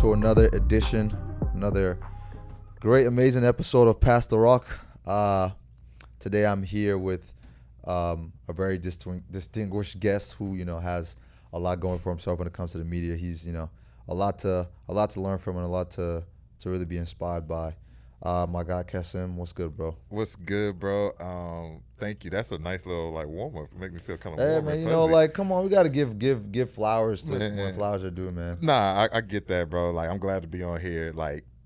to another edition, another great, amazing episode of Past the Rock. Today I'm here with a very distinguished guest who, has a lot going for himself when it comes to the media. He's, a lot to learn from and a lot to really be inspired by. My guy Kasim, what's good, bro? What's good, bro? Thank you. That's a nice little warm up. Make me feel kind of Hey, warm man, and fuzzy. come on, we gotta give flowers to when flowers are due, man. Nah, I get that, bro. I'm glad to be on here.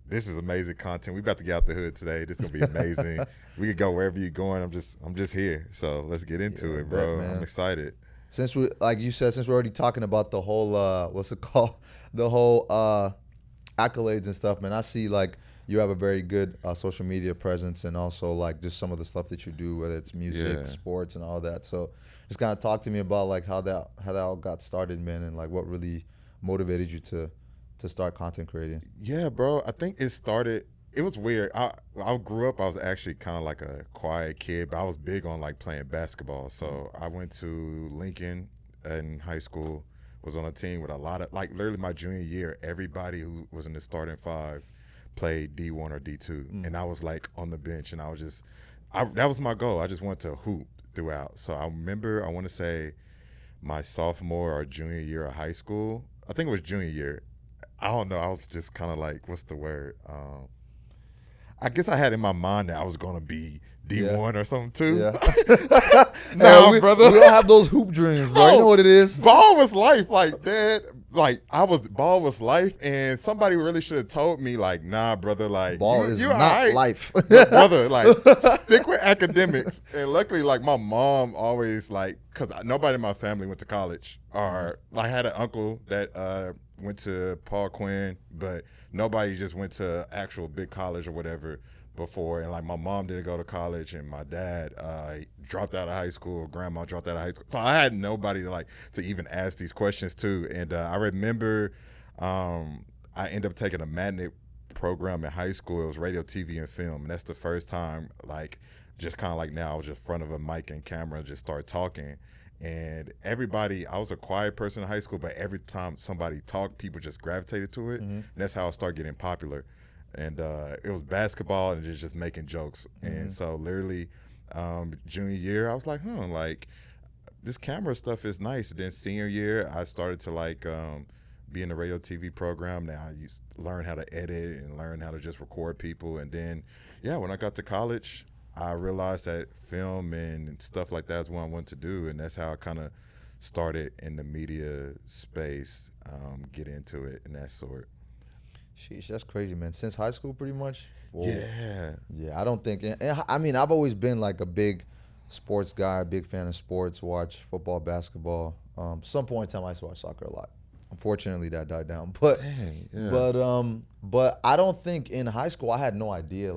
This is amazing content. We about to get out the hood today. This is gonna be amazing. We could go wherever you're going. I'm just here. So let's get into it, bro. I'm excited. Since we're already talking about the whole what's it called, the whole accolades and stuff, man. I see you have a very good social media presence, and also just some of the stuff that you do, whether it's music, sports, and all that. So just kind of talk to me about how that all got started, man, and what really motivated you to start content creating. Yeah, bro. I think it started. It was weird. I grew up. I was actually kind of like a quiet kid, but I was big on playing basketball. So I went to Lincoln in high school. Was on a team with a lot of literally my junior year. Everybody who was in the starting five played D1 or D2, and I was on the bench, and I was just, that was my goal. I just wanted to hoop throughout. So I remember, I want to say my sophomore or junior year of high school, I think it was junior year. I don't know. I was just kind of what's the word? I guess I had in my mind that I was going to be D1 or something too. Yeah. No, brother. We all have those hoop dreams, bro. You know what it is? Ball was life. Dad, ball was life, and somebody really should have told me, nah, brother, ball is not life. Brother, stick with academics. And luckily, my mom always, because nobody in my family went to college, or I had an uncle that went to Paul Quinn, but nobody just went to actual big college or whatever before. And my mom didn't go to college, and my dad dropped out of high school. Grandma dropped out of high school. So I had nobody to even ask these questions to. And I remember I ended up taking a magnet program in high school. It was radio, TV, and film. And that's the first time, just kind of now I was just in front of a mic and camera and just start talking. And everybody, I was a quiet person in high school, but every time somebody talked, people just gravitated to it. Mm-hmm. And that's how I started getting popular. And it was basketball and just making jokes. Mm-hmm. And so literally junior year, I was this camera stuff is nice. And then senior year, I started to be in the radio TV program. Now I used to learn how to edit and learn how to just record people. And then, when I got to college, I realized that film and stuff like that is what I wanted to do. And that's how I kind of started in the media space, get into it and that sort. Sheesh, that's crazy, man. Since high school, pretty much? Whoa. Yeah, I don't think... I mean, I've always been a big sports guy, big fan of sports, watch football, basketball. Some point in time, I used to watch soccer a lot. Unfortunately, that died down. But I don't think in high school, I had no idea,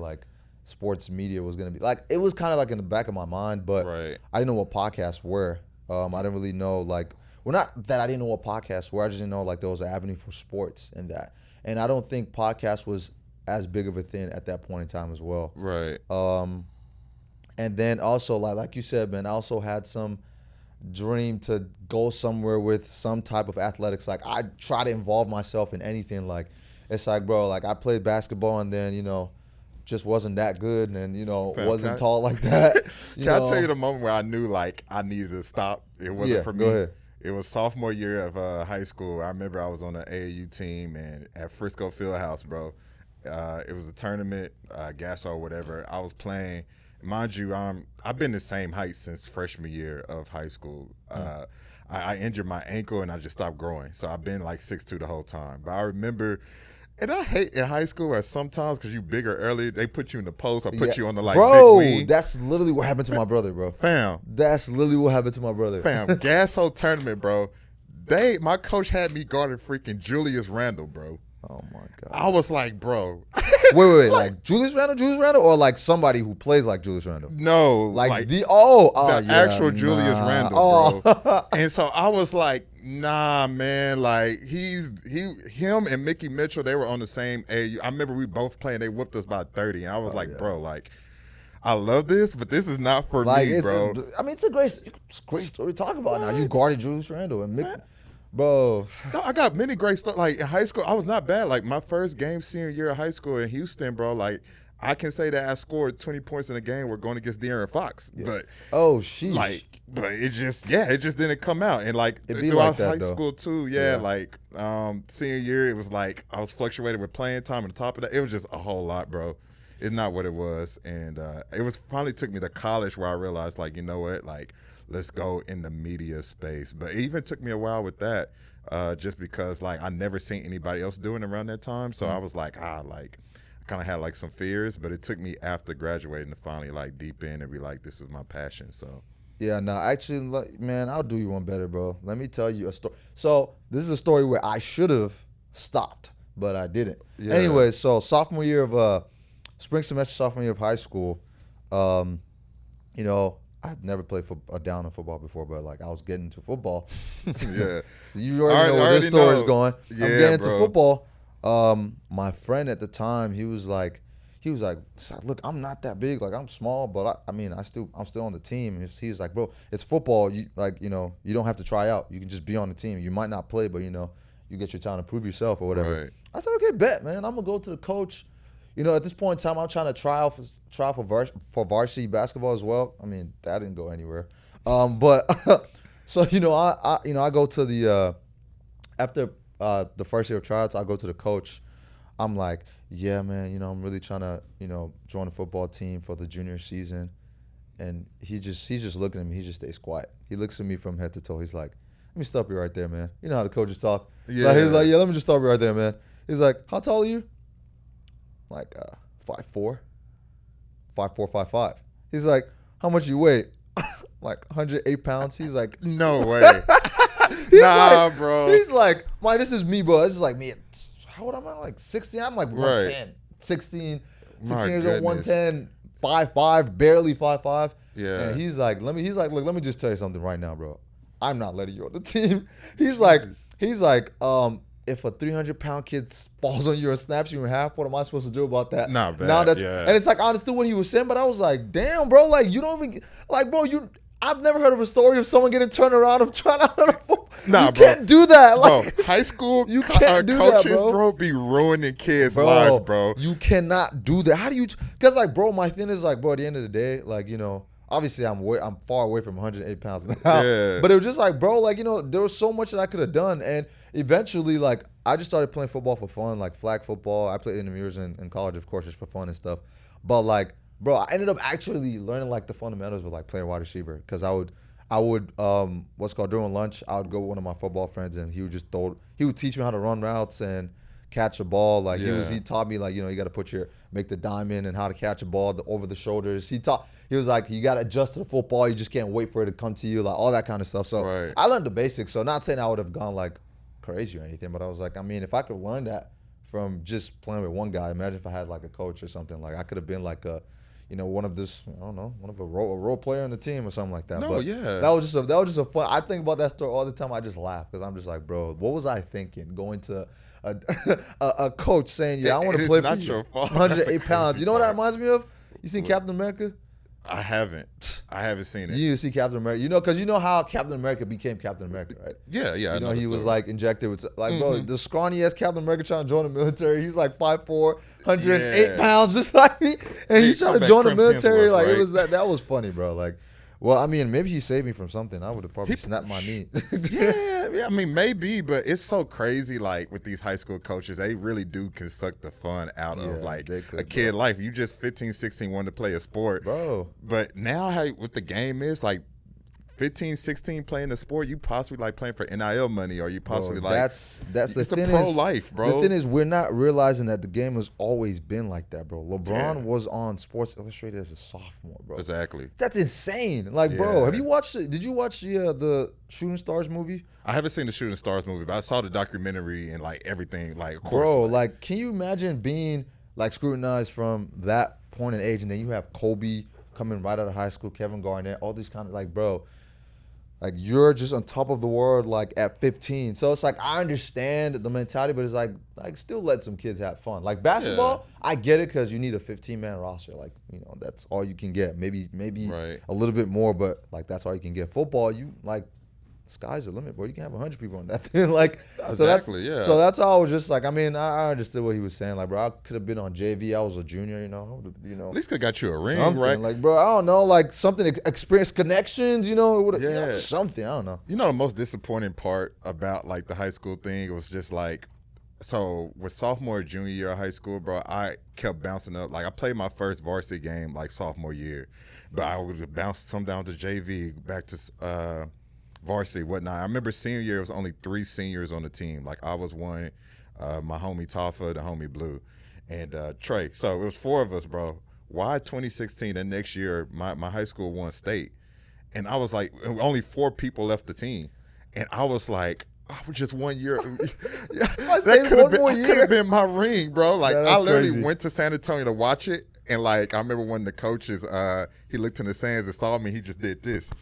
sports media was going to be... it was kind of in the back of my mind, but right. I didn't know what podcasts were. I didn't really know, well, not that I didn't know what podcasts were. I just didn't know, there was an avenue for sports and that. And I don't think podcast was as big of a thing at that point in time as well. Right. And then also, like you said, man, I also had some dream to go somewhere with some type of athletics. I try to involve myself in anything. It's bro, I played basketball and then, just wasn't that good and then, wasn't tall like that. Can I tell you the moment where I knew, I needed to stop? It wasn't for me. Go ahead. It was sophomore year of high school. I remember I was on the AAU team and at Frisco Fieldhouse, bro. It was a tournament, gas or whatever. I was playing. Mind you, I've been the same height since freshman year of high school. I injured my ankle and I just stopped growing. So I've been 6'2" the whole time. But I remember, and I hate in high school where sometimes because you bigger early, they put you in the post or put you on the bro, big wing. That's literally what happened to my brother, bro. Fam. That's literally what happened to my brother. Fam, Gasso tournament, bro. My coach had me guarding freaking Julius Randle, bro. Oh my God. I was bro. Wait. Julius Randle, or somebody who plays like Julius Randle? No. The actual Julius Randle, bro. And so I was nah, man. Him and Mickey Mitchell, they were on the same age. I remember we both playing. They whooped us by 30. And I was bro, I love this, but this is not for me, bro. It's a great story to talk about now. You guarded Julius Randle and Mickey. bro. No, I got many great stuff. Like in high school, I was not bad. Like my first game senior year of high school in Houston, bro. Like I can say that I scored 20 points in a game. We're going against De'Aaron Fox, but Oh, sheesh. but it just didn't come out. And like It be throughout like that, high though. school too, Yeah. like senior year, it was like I was fluctuating with playing time. And on top of that, it was just a whole lot, bro. It's not what it was, and it was finally took me to college where I realized, like, you know what, like, let's go in the media space. But it even took me a while with that, just because like I never seen anybody else doing it around that time. So I was like, like, I kind of had like some fears, but it took me after graduating to finally like deep in and be like, this is my passion. So Yeah, no, actually, man, I'll do you one better, bro. Let me tell you a story. So this is a story where I should have stopped, but I didn't. Yeah. Anyway, so sophomore year of spring semester, sophomore year of high school, you know, I've never played down in football before, but like I was getting into football. yeah, So you already know where this story is going. I'm Yeah, getting into bro. football. My friend at the time, he was like, look, I'm not that big. Like I'm small, but I'm still on the team. He was like, bro, it's football. You you don't have to try out. You can just be on the team. You might not play, but you get your time to prove yourself or whatever. Right. I said, okay, bet, man. I'm gonna go to the coach. At this point in time, I'm trying to try for varsity basketball as well. I mean, that didn't go anywhere. But so I go to the after the first year of tryouts, I go to the coach. I'm like, yeah, man, I'm really trying to, join the football team for the junior season. And he's just looking at me. He just stays quiet. He looks at me from head to toe. He's like, let me stop you right there, man. You know how the coaches talk. Yeah. He's like, yeah, let me just stop you right there, man. He's like, how tall are you? Like 5'4", 5'4", 5'5". He's like, how much you weigh? Like 108 pounds. He's like, No way. He's Nah, like, bro. He's like, man, this is me, bro. This is like me. How old am I? Like 16? I'm like 110. 16 My years old, goodness. 110, 5'5", barely 5'5". Yeah. And he's like, look, let me just tell you something right now, bro. I'm not letting you on the team. He's like, if a 300-pound kid falls on you and snaps you in half, what am I supposed to do about that? Not bad, yeah. And it's like, I understood what he was saying, but I was like, damn, bro, like, you don't even, like, bro, I've never heard of a story of someone getting turned around of trying out on a football. Nah, you bro. can't do that. Like, Bro, high school You can't do that, coaches, bro. be ruining kids' lives, bro. You cannot do that. How do you? Because like, bro, my thing is like, bro, at the end of the day, like, obviously I'm far away from 108 pounds now. Yeah. But it was just like, bro, like, there was so much that I could have done, and eventually, like, I just started playing football for fun, like flag football. I played intermediates in college, of course, just for fun and stuff. But like, bro, I ended up actually learning like the fundamentals of like playing wide receiver, because I would during lunch, I would go with one of my football friends, and he would teach me how to run routes and catch a ball. Like he taught me, like, you got to make the diamond and how to catch a ball over the shoulders. He was like, you got to adjust to the football. You just can't wait for it to come to you, like all that kind of stuff. So Right. I learned the basics. So not saying I would have gone like crazy or anything, but I was like, I mean, if I could learn that from just playing with one guy, imagine if I had like a coach or something. Like I could have been like a, one of a role player on the team or something like that. No, But yeah. that was just a fun. I think about that story all the time. I just laugh because I'm just like, bro, what was I thinking going to a coach saying, yeah, I want It to is play for not you. your fault. 108 That's the pounds. crazy You know what that part. reminds me of? You seen Captain America? I haven't seen it. You need to see Captain America. Because you know how Captain America became Captain America, right? Yeah. I know He the was story. like injected with bro, the scrawny ass Captain America trying to join the military. He's like 5'4", 108 Yeah. pounds, just like me, and he's trying to Combat join the Crimson military. Hemsworth, Like it right? was that was funny, bro. Like, well, I mean, maybe he saved me from something. I would have probably snapped my knee. yeah, I mean, maybe, but it's so crazy, like, with these high school coaches, they really can suck the fun out of, Yeah, like, they could, a kid bro. life. You just 15, 16 wanting to play a sport. Bro. But now, what the game is, like, 15, 16 playing the sport, you possibly, like, playing for NIL money, or you possibly, Bro, like, that's the it's thing a pro is, life, bro. The thing is, we're not realizing that the game has always been like that, bro. LeBron Yeah. was on Sports Illustrated as a sophomore, bro. Exactly. That's insane. Like, bro, Yeah. have you watched it? Did you watch the Shooting Stars movie? I haven't seen the Shooting Stars movie, but I saw the documentary and, like, everything, like, of course. Bro, like, can you imagine being like scrutinized from that point in age, and then you have Kobe coming right out of high school, Kevin Garnett, all these kind of, like, bro, like, you're just on top of the world, like, at 15. So it's like, I understand the mentality, but it's like still let some kids have fun. Like basketball, I get it, because you need a 15-man roster. Like, that's all you can get. Maybe Right. a little bit more, but like that's all you can get. Football, you like sky's the limit, bro. You can have 100 people on that thing. Like, Exactly, yeah. So that's how I was just like, I mean, I understood what he was saying. Like, bro, I could have been on JV. I was a junior, you know. At least could got you a ring, something. right? Like, bro, I don't know, like something, experience connections, you know, Yeah. something. I don't know. You know, the most disappointing part about like the high school thing was just like, so with sophomore, junior year of high school, bro, I kept bouncing up. Like I played my first varsity game like sophomore year, but I would bounce some down to JV, back to varsity, whatnot. I remember senior year, it was only 3 seniors on the team. Like I was one, my homie Tafa, the homie Blue, and Trey. So it was 4 of us, bro. Why 2016? The next year, my high school won state, and I was like, only 4 people left the team, and I was like, I was just 1 year. That could have been my ring, bro. Like I literally went to San Antonio to watch it, and like I remember one of the coaches, he looked in the stands and saw me. He just did this.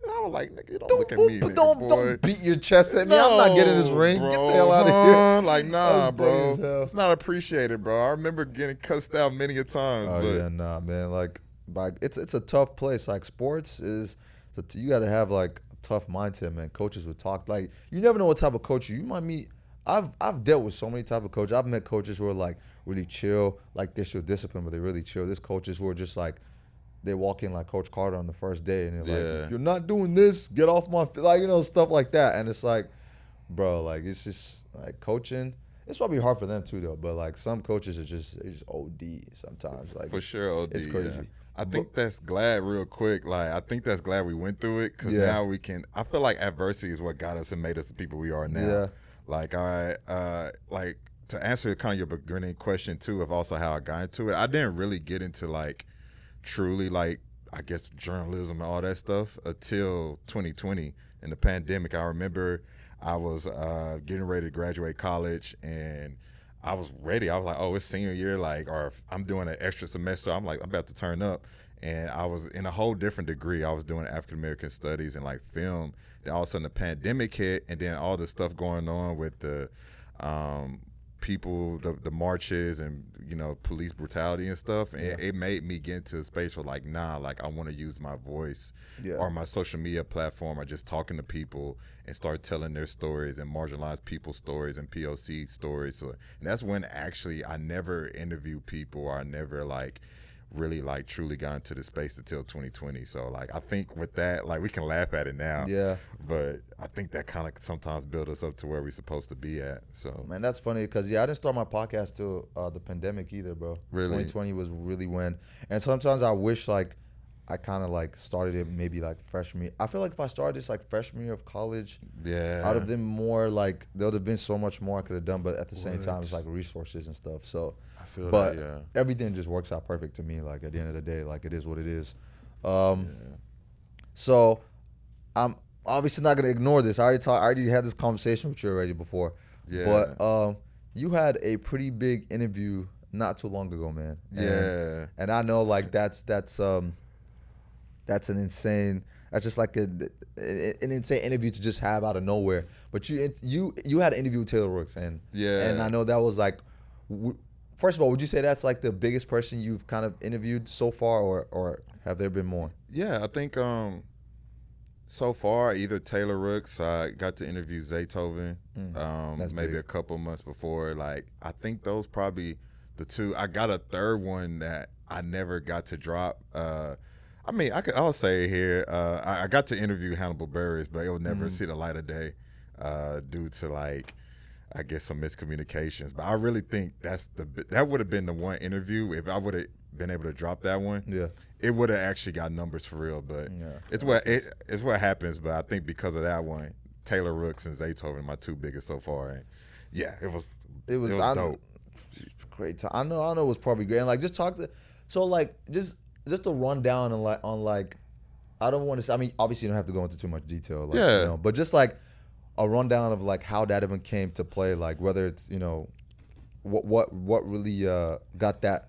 And I was like, nigga, don't look at me, nigga, don't beat your chest at me. I'm not getting this ring. Bro, get the hell out of here. Like, nah, bro. It's not appreciated, bro. I remember getting cussed out many a times. Oh, yeah, nah, man. Like, it's a tough place. Like, sports is, you got to have, like, a tough mindset, man. Coaches would talk. Like, you never know what type of coach you might meet. I've dealt with so many type of coaches. I've met coaches who are, like, really chill. Like, they're still disciplined, but they're really chill. There's coaches who are just, like, they walk in like Coach Carter on the first day, and they're like, if you're not doing this, get off my like, you know, stuff like that. And it's like, bro, like it's just like coaching. It's probably hard for them too, though. But like some coaches are just OD sometimes. Like for sure, OD. It's crazy. Yeah. I think that's glad real quick. Like I think that's glad we went through it because now we can. I feel like adversity is what got us and made us the people we are now. Yeah. Like like to answer kind of your beginning question too of also how I got into it. I didn't really get into like truly like I guess journalism and all that stuff until 2020 in the pandemic. I remember I was getting ready to graduate college and I was ready. I was like, oh, it's senior year, like, or I'm doing an extra semester. I'm like, I'm about to turn up. And I was in a whole different degree. I was doing African American studies and like film. Then all of a sudden the pandemic hit, and then all the stuff going on with the people, the marches and, you know, police brutality and stuff. And it made me get into a space where like, nah, like I want to use my voice or my social media platform or just talking to people and start telling their stories and marginalized people's stories and POC stories. So, and that's when actually I never interviewed people or I never like really like truly got into the space until 2020. So like I think with that, like we can laugh at it now. Yeah. But I think that kind of sometimes build us up to where we're supposed to be at. So man, that's funny because I didn't start my podcast till the pandemic either, bro. Really? 2020 was really when, and sometimes I wish like I kind of like started it maybe like freshman. I feel like if I started this like freshman year of college, I'd have been more like there would have been so much more I could have done. But at the same time, it's like resources and stuff. So I feel but that, everything just works out perfect to me. Like at the end of the day, like it is what it is. So I'm obviously not gonna ignore this. I already had this conversation with you already before. Yeah. But you had a pretty big interview not too long ago, man. And I know like that's an insane. That's just like an insane interview to just have out of nowhere. But you had an interview with Taylor Rooks, and I know that was like, first of all, would you say that's like the biggest person you've kind of interviewed so far, or have there been more? Yeah, I think so far either Taylor Rooks, I got to interview Zaytoven, maybe big. a couple months before. Like I think those probably the two. I got a third one that I never got to drop. I mean, I'll say it here. I got to interview Hannibal Burris, but it will never see the light of day due to like, I guess some miscommunications. But I really think that would have been the one interview if I would have been able to drop that one. Yeah, it would have actually got numbers for real. But it's what happens. But I think because of that one, Taylor Rooks and Zaytoven are my two biggest so far. And yeah, it was dope. Great time. I know it was probably great. And like just talk to, so like just a rundown on like I don't want to say, I mean obviously you don't have to go into too much detail, like, you know, but just like a rundown of like how that even came to play, like whether it's, you know, what really got that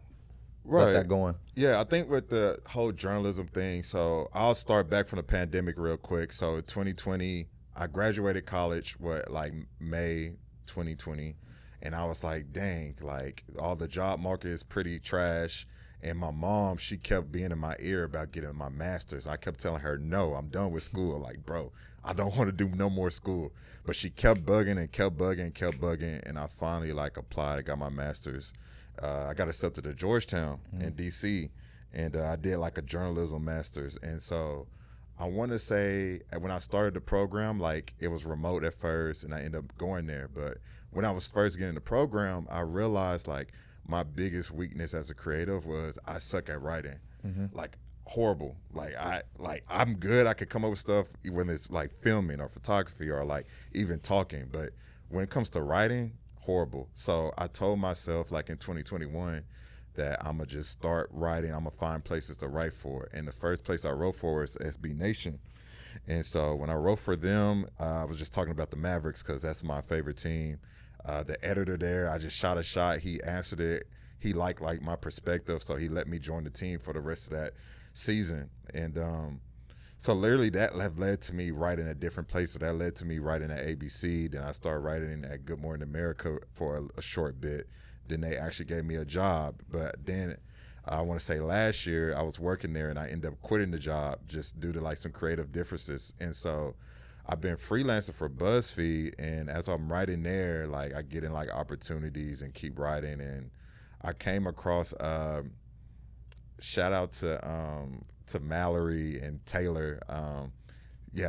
going. Yeah, I think with the whole journalism thing, so I'll start back from the pandemic real quick. So 2020, I graduated college like May 2020, and I was like, dang, like all the job market is pretty trash. And my mom, she kept being in my ear about getting my master's. I kept telling her, no, I'm done with school. Like, bro, I don't want to do no more school. But she kept bugging and kept bugging and kept bugging. And I finally like applied. I got my master's. I got accepted to Georgetown in DC. And I did like a journalism master's. And so I want to say when I started the program, like it was remote at first and I ended up going there. But when I was first getting the program, I realized like my biggest weakness as a creative was I suck at writing. Like horrible. I'm good. I could come up with stuff when it's like filming or photography or like even talking. But when it comes to writing, horrible. So I told myself like in 2021 that I'm going to just start writing. I'm going to find places to write for. And the first place I wrote for was SB Nation. And so when I wrote for them, I was just talking about the Mavericks because that's my favorite team. The editor there, I just shot a shot. He answered it. He liked like my perspective, so he let me join the team for the rest of that season. And so literally that have led to me writing at different places. That led to me writing at ABC. Then I started writing at Good Morning America for a short bit. Then they actually gave me a job. But then I want to say last year I was working there and I ended up quitting the job just due to like some creative differences. And so I've been freelancing for BuzzFeed, and as I'm writing there, like I get in like opportunities and keep writing. And I came across shout out to Mallory and Taylor.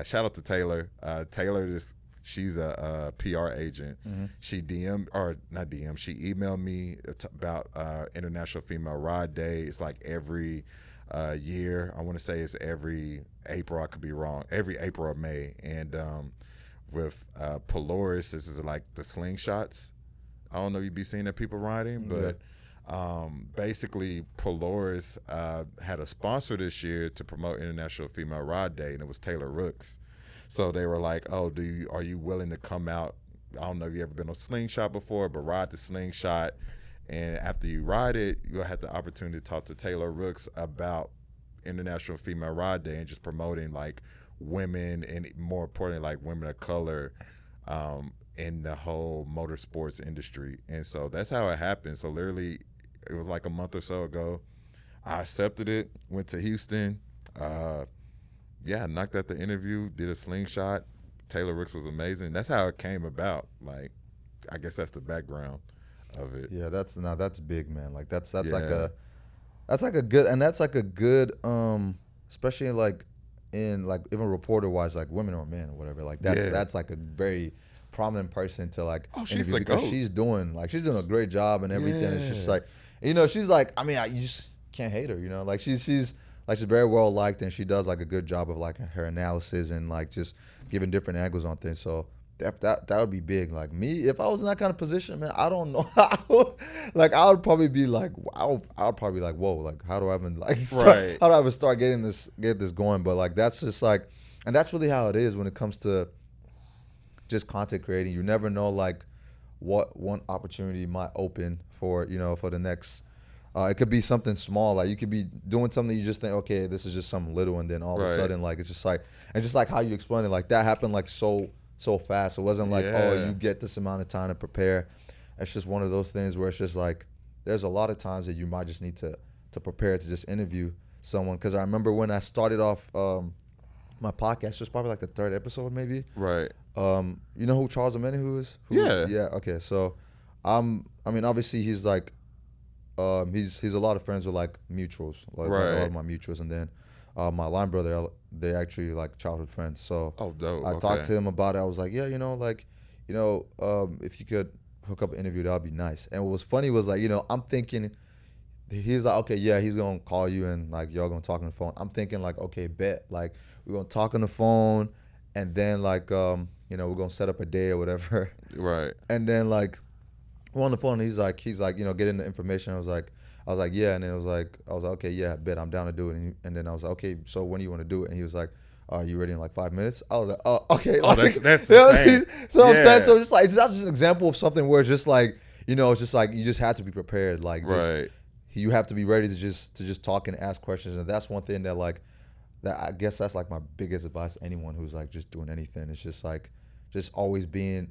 Shout out to Taylor. Taylor just she's a PR agent. She she emailed me about International Female Ride Day. It's like every year. I want to say it's every April. I could be wrong. Every April or May. And with Polaris, this is like the slingshots. I don't know if you'd be seeing that people riding, but basically Polaris had a sponsor this year to promote International Female Ride Day, and it was Taylor Rooks. So they were like, "Oh, are you willing to come out? I don't know if you ever been on slingshot before, but ride the slingshot. And after you ride it, you'll have the opportunity to talk to Taylor Rooks about International Female Ride Day and just promoting like women and more importantly like women of color in the whole motorsports industry." And so that's how it happened. So literally it was like a month or so ago. I accepted it, went to Houston, knocked out the interview, did a slingshot. Taylor Rooks was amazing. That's how it came about. Like, I guess that's the background of it. Yeah, that's big, man. Like that's like a good especially like in like even reporter wise, like women or men or whatever. Like that's like a very prominent person to like she's interview because she's doing a great job and everything. Yeah. It's just like, she's like, I mean, you just can't hate her, like she's very well liked and she does like a good job of like her analysis and like just giving different angles on things. So that would be big. Like me, if I was in that kind of position, man, I don't know how. Like I would probably be like, I'll probably be like, whoa, like how do I even like start, how do I even start get this going? But like that's just like, and that's really how it is when it comes to just content creating. You never know like what one opportunity might open for for the next. It could be something small, like you could be doing something you just think, okay, this is just something little, and then all of a sudden, like it's just like, and just like how you explain it, like that happened like so fast. It wasn't like, oh, you get this amount of time to prepare. It's just one of those things where it's just like, there's a lot of times that you might just need to prepare to just interview someone. Because I remember when I started off my podcast, just probably like the third episode maybe. Right. You know who Charles Amenahu is? Yeah. Okay. So, I mean, obviously he's like. He's a lot of friends with like mutuals, like a lot of my mutuals, and then my line brother, they actually like childhood friends. So dope. I talked to him about it. I was like, yeah, if you could hook up an interview, that would be nice. And what was funny was like, I'm thinking, he's like, okay, yeah, he's gonna call you and like y'all gonna talk on the phone. I'm thinking like, okay, bet, like we're gonna talk on the phone, and then like we're gonna set up a day or whatever. Right. And then like. We're on the phone and he's like, getting the information. I was like, yeah. And then I was like, okay, yeah, bet I'm down to do it. And then I was like, okay, so when do you want to do it? And he was like, are you ready in like 5 minutes? I was like, oh, okay. Oh, like, that's insane. So I'm saying, so just like, that's just an example of something where it's just like, it's just like, you just have to be prepared. Like, you have to be ready to just talk and ask questions. And that's one thing that like, that I guess that's like my biggest advice to anyone who's like just doing anything. It's just like, just always being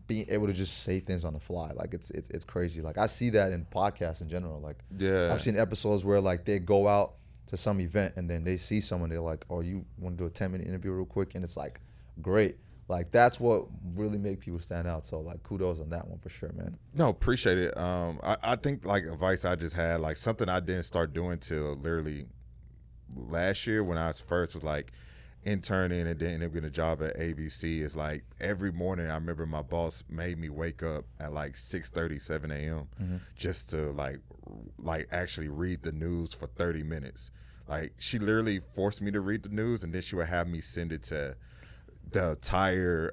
being able to just say things on the fly. Like it's crazy. Like I see that in podcasts in general. Like Yeah. I've seen episodes where like they go out to some event and then they see someone, they're like, oh, you want to do a 10-minute interview real quick, and it's like great. Like that's what really make people stand out. So like kudos on that one for sure, man. No, appreciate it. I think like advice I just had, like something I didn't start doing till literally last year when I was first was like interning and then getting a job at ABC. Is like every morning I remember my boss made me wake up at like 6:30, 7 a.m. Just to like actually read the news for 30 minutes. Like she literally forced me to read the news, and then she would have me send it to the entire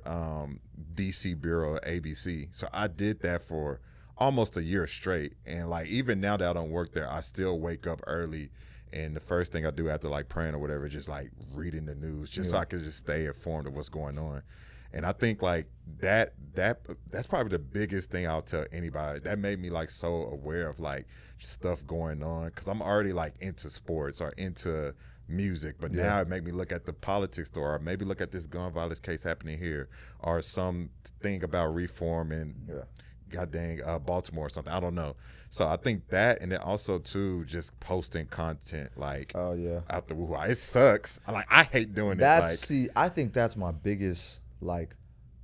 DC bureau at ABC. So I did that for almost a year straight. And like even now that I don't work there, I still wake up early, and the first thing I do after like praying or whatever, just like reading the news, just so I can just stay informed of what's going on. And I think like that's probably the biggest thing I'll tell anybody. That made me like so aware of like stuff going on, because I'm already like into sports or into music, but now it made me look at the politics store, or maybe look at this gun violence case happening here, or some thing about reform in god dang Baltimore or something. I don't know. So I think that, and then also too just posting content like out the woo. It sucks. I hate doing that's, it. I think that's my biggest like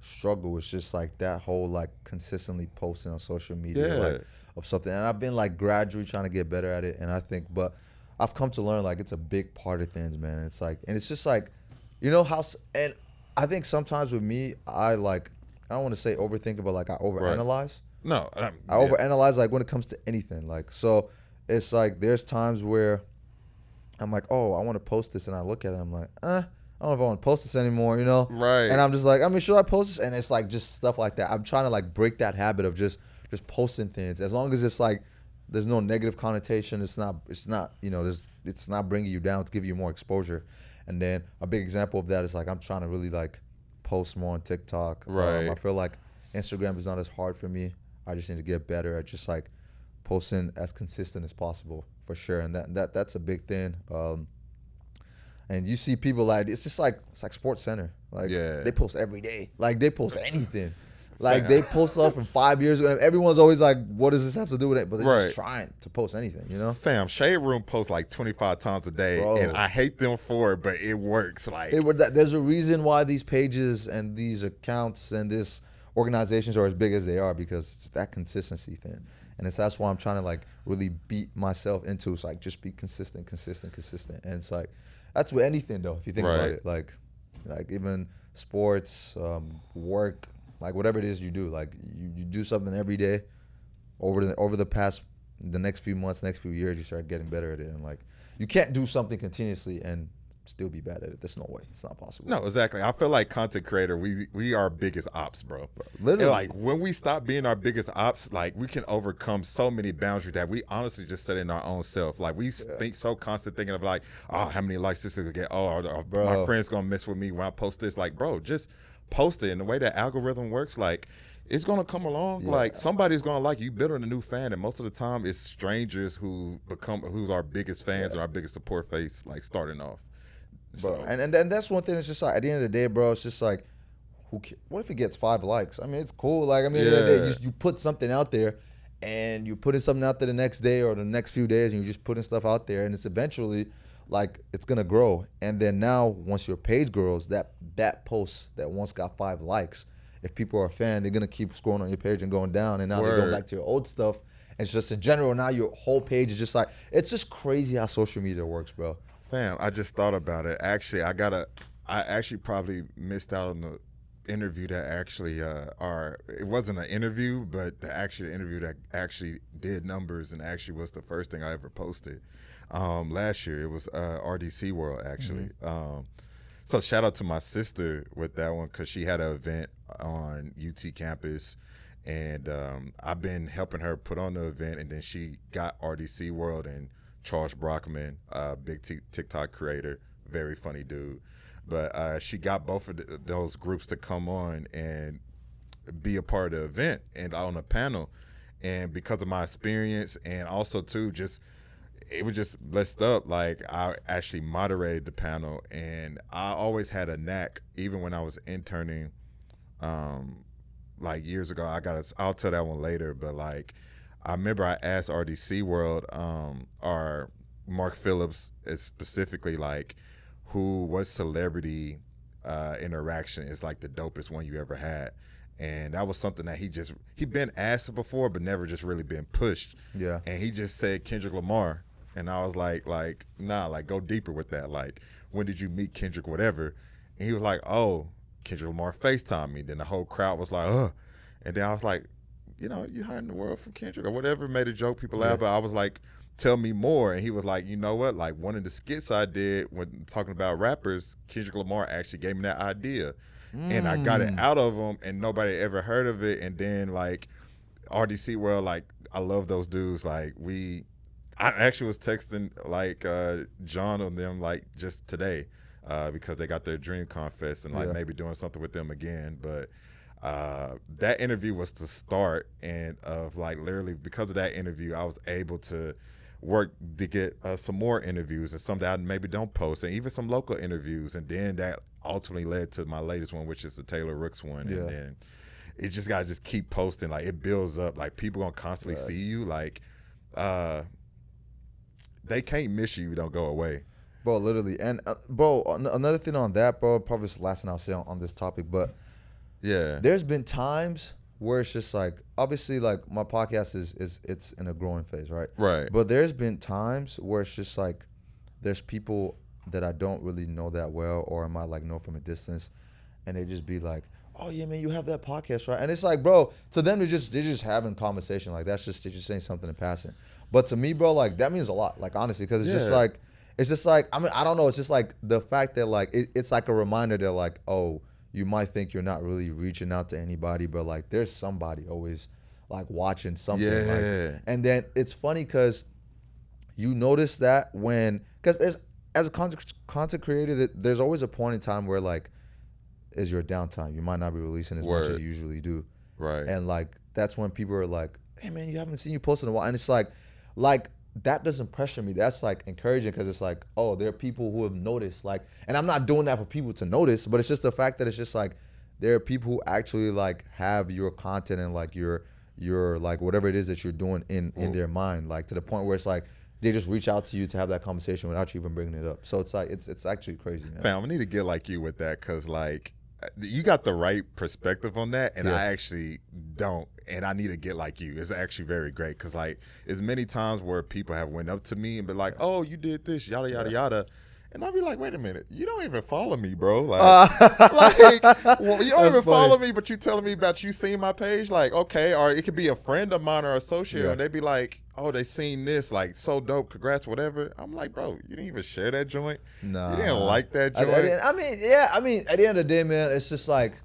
struggle, is just like that whole like consistently posting on social media like of something. And I've been like gradually trying to get better at it, and I think, but I've come to learn like it's a big part of things, man. It's like, and it's just like, you know how, and I think sometimes with me, I don't want to say overthink, but like I overanalyze. No, I overanalyze like when it comes to anything. Like, so it's like there's times where I'm like, oh, I want to post this, and I look at it, I'm like, I don't know if I want to post this anymore, you know? Right. And I'm just like, I mean, should I post this? And it's like just stuff like that. I'm trying to like break that habit of just posting things, as long as it's like there's no negative connotation. It's not you know, it's not bringing you down, to give you more exposure. And then a big example of that is like I'm trying to really like post more on TikTok. Right. I feel like Instagram is not as hard for me. I just need to get better at just like posting as consistent as possible, for sure. And that's a big thing. And you see people like, it's just like, it's like Sports Center. Like they post every day. Like they post anything. Like they post stuff from 5 years ago. Everyone's always like, what does this have to do with it? But they're just trying to post anything, you know? Fam, Shade Room posts like 25 times a day, and I hate them for it, but it works. Like there's a reason why these pages and these accounts and this organizations are as big as they are, because it's that consistency thing. And that's why I'm trying to like really beat myself into. It's like just be consistent. And it's like, that's with anything though, if you think about it. Like even sports, work, like whatever it is you do, like you do something every day over the next few months, next few years, you start getting better at it. And like you can't do something continuously and still be bad at it. There's no way. It's not possible. No, exactly. I feel like content creator, we are our biggest ops, bro. Literally. And like when we stop being our biggest ops, like we can overcome so many boundaries that we honestly just set in our own self. Like we think so constant thinking of like, oh, how many likes this is gonna get? Oh, my friend's gonna mess with me when I post this. Like, bro, just post it. And the way that algorithm works, like it's gonna come along. Like somebody's gonna like you. Building a new fan, and most of the time it's strangers who's our biggest fans and our biggest support face, like starting off. Bro, and that's one thing. It's just like at the end of the day, bro, it's just like, what if it gets 5 likes? I mean, it's cool. Like, I mean, at the end of the day, you put something out there, and you putting something out there the next day or the next few days, and you're just putting stuff out there, and it's eventually like it's gonna grow. And then now, once your page grows, that post that once got 5 likes, if people are a fan, they're gonna keep scrolling on your page and going down, and now they're going back to your old stuff. And it's just in general, now your whole page is just like, it's just crazy how social media works, bro. Fam, I just thought about it. Actually, I actually probably missed out on the interview that actually, it wasn't an interview, but the actual interview that actually did numbers and actually was the first thing I ever posted. Last year, it was RDC World, actually. So shout out to my sister with that one, because she had an event on UT campus, and I've been helping her put on the event, and then she got RDC World, and Charles Brockman, big TikTok creator, very funny dude. But she got both of those groups to come on and be a part of the event and on a panel. And because of my experience, and also too, it was just blessed up. Like I actually moderated the panel, and I always had a knack, even when I was interning, like years ago. I'll tell that one later, but like I remember I asked RDC World, or Mark Phillips is specifically like, what celebrity interaction is like the dopest one you ever had, and that was something that he'd been asked before, but never just really been pushed. Yeah. And he just said Kendrick Lamar, and I was like nah, like go deeper with that. Like, when did you meet Kendrick, whatever? And he was like, oh, Kendrick Lamar FaceTimed me. Then the whole crowd was like, ugh. And then I was like, you hiding the world from Kendrick or whatever, made a joke, people laugh, but I was like, tell me more. And he was like, you know what? Like, one of the skits I did when talking about rappers, Kendrick Lamar actually gave me that idea. And I got it out of him, and nobody ever heard of it. And then, like, RDC World, like, I love those dudes. Like, I actually was texting, like, John on them, like, just today, because they got their DreamCon Fest and, like, maybe doing something with them again. But that interview was the start, and of like literally because of that interview, I was able to work to get some more interviews and some that I maybe don't post, and even some local interviews, and then that ultimately led to my latest one, which is the Taylor Rooks one. And then it just gotta just keep posting, like it builds up, like people gonna constantly see you, like they can't miss you if you don't go away, bro. Literally. And bro, another thing on that, bro, probably the last thing I'll say on this topic, but there's been times where it's just like, obviously, like my podcast it's in a growing phase, right? Right. But there's been times where it's just like there's people that I don't really know that well, or I might like know from a distance, and they just be like, oh yeah, man, you have that podcast, right? And it's like, bro, to them they're just having conversation, like they're just saying something in passing. But to me, bro, like that means a lot, like honestly, because it's just like I mean, I don't know, it's just like the fact that like it's like a reminder that like, oh, you might think you're not really reaching out to anybody, but like there's somebody always like watching something. Like, and then it's funny because you notice that because as a content creator, there's always a point in time where like is your downtime. You might not be releasing as much as you usually do. Right. And like that's when people are like, hey man, you haven't seen you post in a while. And it's like that doesn't pressure me. That's like encouraging, because it's like, oh, there are people who have noticed. Like, and I'm not doing that for people to notice, but it's just the fact that it's just like there are people who actually like have your content and like your like whatever it is that you're doing in their mind, like to the point where it's like they just reach out to you to have that conversation without you even bringing it up. So it's like it's actually crazy, man. Fam, I need to get like you with that, because like you got the right perspective on that, and I actually don't, and I need to get like you. It's actually very great, because like there's many times where people have went up to me and been like, oh, you did this, yada yada yada, and I'll be like, wait a minute, you don't even follow me, bro. Like, well, you don't even follow me, but you telling me about you seeing my page. Like, okay, or it could be a friend of mine or associate, and they'd be like, oh, they seen this, like, so dope, congrats, whatever. I'm like, bro, you didn't even share that joint. Nah, you didn't like that joint. I mean, at the end of the day, man, it's just like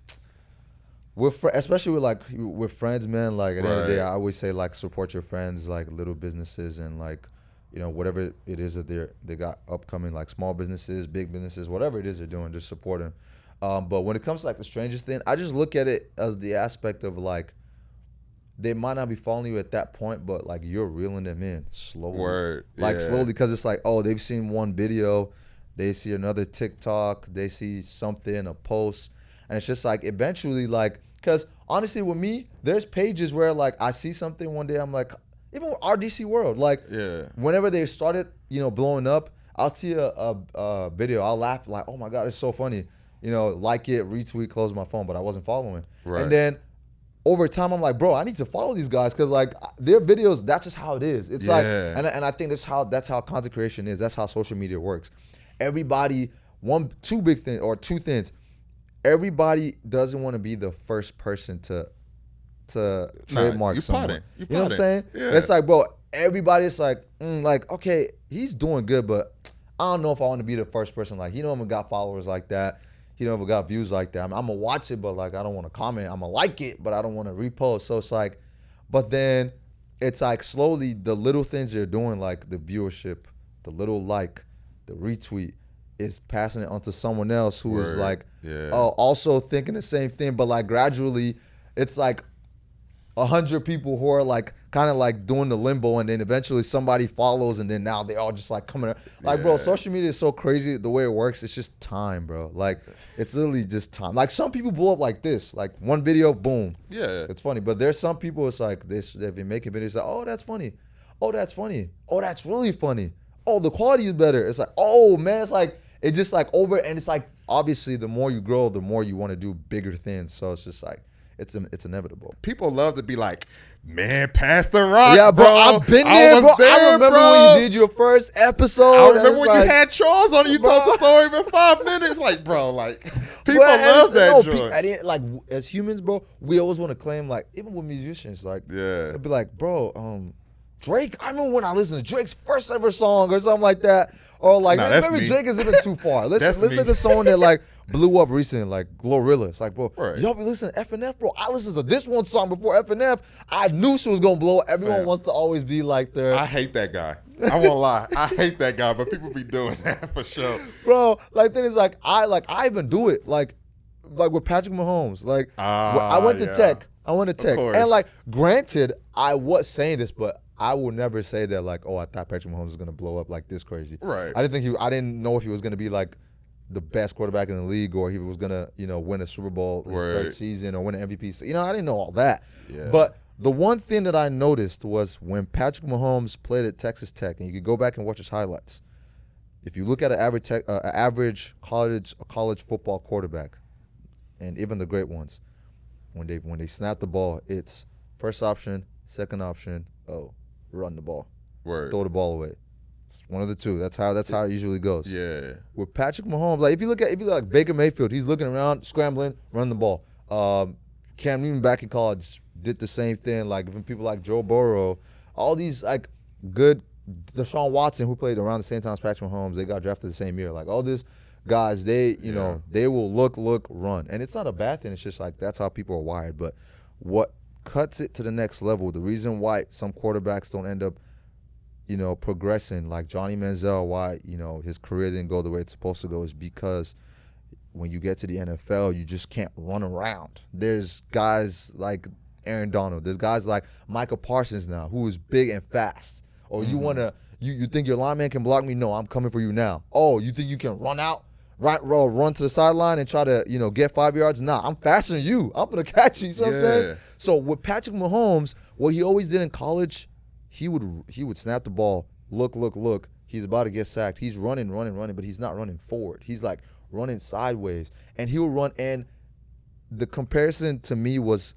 especially with friends, man. Like at the end of the day, I always say like support your friends, like little businesses, and like, you know, whatever it is that they got upcoming, like small businesses, big businesses, whatever it is they're doing, just support them. But when it comes to like the strangest thing, I just look at it as the aspect of like, they might not be following you at that point, but like you're reeling them in slowly. Slowly, because it's like, oh, they've seen one video, they see another TikTok, they see something, a post, and it's just like eventually, like, because honestly with me, there's pages where like I see something one day, I'm like, even with RDC World, like whenever they started, you know, blowing up, I'll see a video, I'll laugh like, oh my God, it's so funny, you know, like it, retweet, close my phone, but I wasn't following. And then over time, I'm like, bro, I need to follow these guys, because like their videos, that's just how it is. It's like, and I think that's how content creation is. That's how social media works. Everybody, two things. Everybody doesn't want to be the first person to trademark someone. You know what I'm saying? Yeah. It's like, bro, everybody's like, like, okay, he's doing good, but I don't know if I want to be the first person. Like, he don't even got followers like that. He don't even got views like that. I'm gonna watch it, but like I don't want to comment. I'm gonna like it, but I don't want to repost. So it's like, but then it's like slowly the little things they're doing, like the viewership, the little like, the retweet, is passing it on to someone else who is like, also thinking the same thing, but like gradually, it's like 100 people who are like kind of like doing the limbo, and then eventually somebody follows, and then now they all just like coming. Like, bro, social media is so crazy the way it works. It's just time, bro. Like, it's literally just time. Like, some people blow up like this. Like, one video, boom. Yeah. It's funny. But there's some people, it's like this. They've been making videos like, oh, that's funny. Oh, that's funny. Oh, that's really funny. Oh, the quality is better. It's like, oh, man. It's like, it's just like over. And it's like, obviously, the more you grow, the more you want to do bigger things. So it's just like, it's inevitable. People love to be like, man, pass the rock. Yeah, bro, I've been there, bro. I remember bro. when you did your first episode. I remember when you had Charles on it. You told the story in 5 minutes. Like, bro, like, people love that joint. Like, as humans, bro, we always want to claim, like, even with musicians, like, it'd be like, bro, Drake, I remember when I listened to Drake's first ever song or something like that. Or like, maybe Drake is even too far. Let's look at the song that like blew up recently, like Glorilla. It's like, bro, y'all be listening to FNF, bro. I listened to this one song before FNF. I knew she was gonna blow up. Everyone wants to always be like there. I hate that guy. I won't lie. I hate that guy, but people be doing that for sure. Bro, like then it's like I even do it like with Patrick Mahomes. Like I went to Tech. And like granted, I was saying this, but I will never say that like, oh, I thought Patrick Mahomes was gonna blow up like this crazy. Right. I didn't know if he was gonna be like the best quarterback in the league, or if he was gonna, win a Super Bowl his third season or win an MVP. I didn't know all that. Yeah. But the one thing that I noticed was when Patrick Mahomes played at Texas Tech, and you could go back and watch his highlights. If you look at an average college football quarterback, and even the great ones, when they snap the ball, it's first option, second option, run the ball, throw the ball away. It's one of the two. That's how it usually goes. Yeah. With Patrick Mahomes, like if you look like Baker Mayfield, he's looking around, scrambling, run the ball. Cam Newton back in college did the same thing. Like even people like Joe Burrow, all these like good Deshaun Watson who played around the same time as Patrick Mahomes, they got drafted the same year. Like all these guys, they they will look, run, and it's not a bad thing. It's just like that's how people are wired. But what cuts it to the next level, the reason why some quarterbacks don't end up, progressing, like Johnny Manziel, why, his career didn't go the way it's supposed to go, is because when you get to the NFL, you just can't run around. There's guys like Aaron Donald. There's guys like Michael Parsons now, who is big and fast. Or you think your lineman can block me? No, I'm coming for you now. Oh, you think you can run out? Run to the sideline and try to, get 5 yards? Nah, I'm faster than you. I'm going to catch you. You know what I'm saying? So with Patrick Mahomes, what he always did in college, he would snap the ball, look. He's about to get sacked. He's running, but he's not running forward. He's like running sideways. And he will run. And the comparison to me was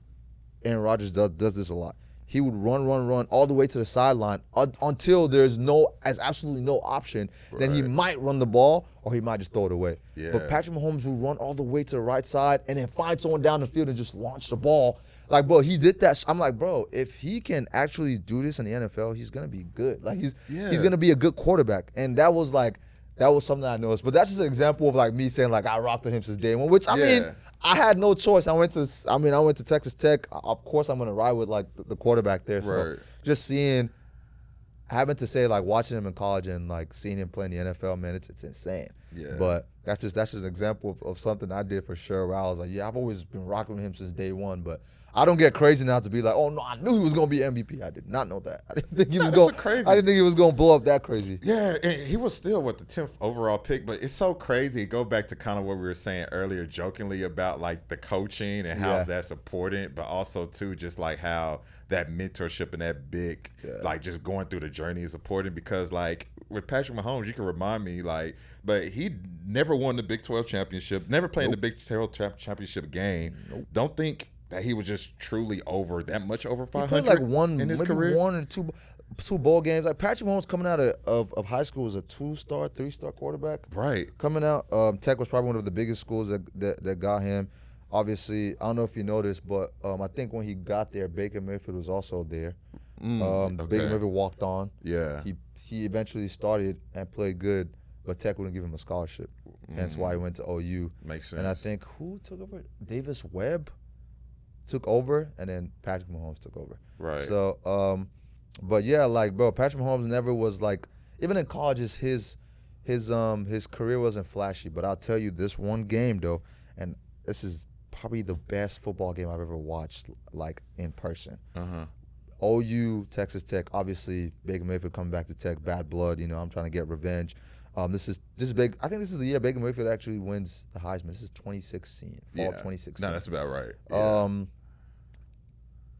Aaron Rodgers does this a lot. He would run all the way to the sideline until there's absolutely no option. Right. Then he might run the ball or he might just throw it away. Yeah. But Patrick Mahomes will run all the way to the right side and then find someone down the field and just launch the ball. Like, bro, he did that. I'm like, bro, if he can actually do this in the NFL, he's gonna be good. Like, he's gonna be a good quarterback. And that was something I noticed. But that's just an example of like me saying like I rocked with him since day one. Which I mean, I had no choice. I went to Texas Tech. Of course, I'm gonna ride with like the quarterback there. So just having to say like watching him in college and like seeing him play in the NFL, man, it's insane. Yeah. But that's just an example of something I did for sure. Where I was like, I've always been rocking with him since day one. But I don't get crazy now to be like, oh no, I knew he was gonna be MVP. I did not know that. I didn't think he was gonna blow up that crazy. Yeah, and he was still the 10th overall pick, but it's so crazy. It goes back to kind of what we were saying earlier, jokingly about like the coaching and how that's important, but also too just like how that mentorship and that big like just going through the journey is important, because like with Patrick Mahomes, you can remind me like, but he never won the Big 12 championship, never played in the Big 12 championship game. Don't think that he was just truly that much over 500 in his career. One or two bowl games. Like Patrick Mahomes coming out of high school was a 2-star, 3-star quarterback. Right. Coming out, Tech was probably one of the biggest schools that got him. Obviously, I don't know if you noticed, but I think when he got there, Baker Mayfield was also there. Baker Mayfield walked on. Yeah. He eventually started and played good, but Tech wouldn't give him a scholarship. Hence why he went to OU. Makes sense. And I think who took over? Davis Webb took over, and then Patrick Mahomes took over. Right. So, but yeah, like, bro, Patrick Mahomes never was like, even in college, his career wasn't flashy. But I'll tell you this one game though, and this is probably the best football game I've ever watched, like in person. OU, Texas Tech. Obviously, Baker Mayfield coming back to Tech, bad blood. I'm trying to get revenge. This is big. I think this is the year Baker Mayfield actually wins the Heisman. This is 2016, fall of 2016. No, that's about right. Yeah.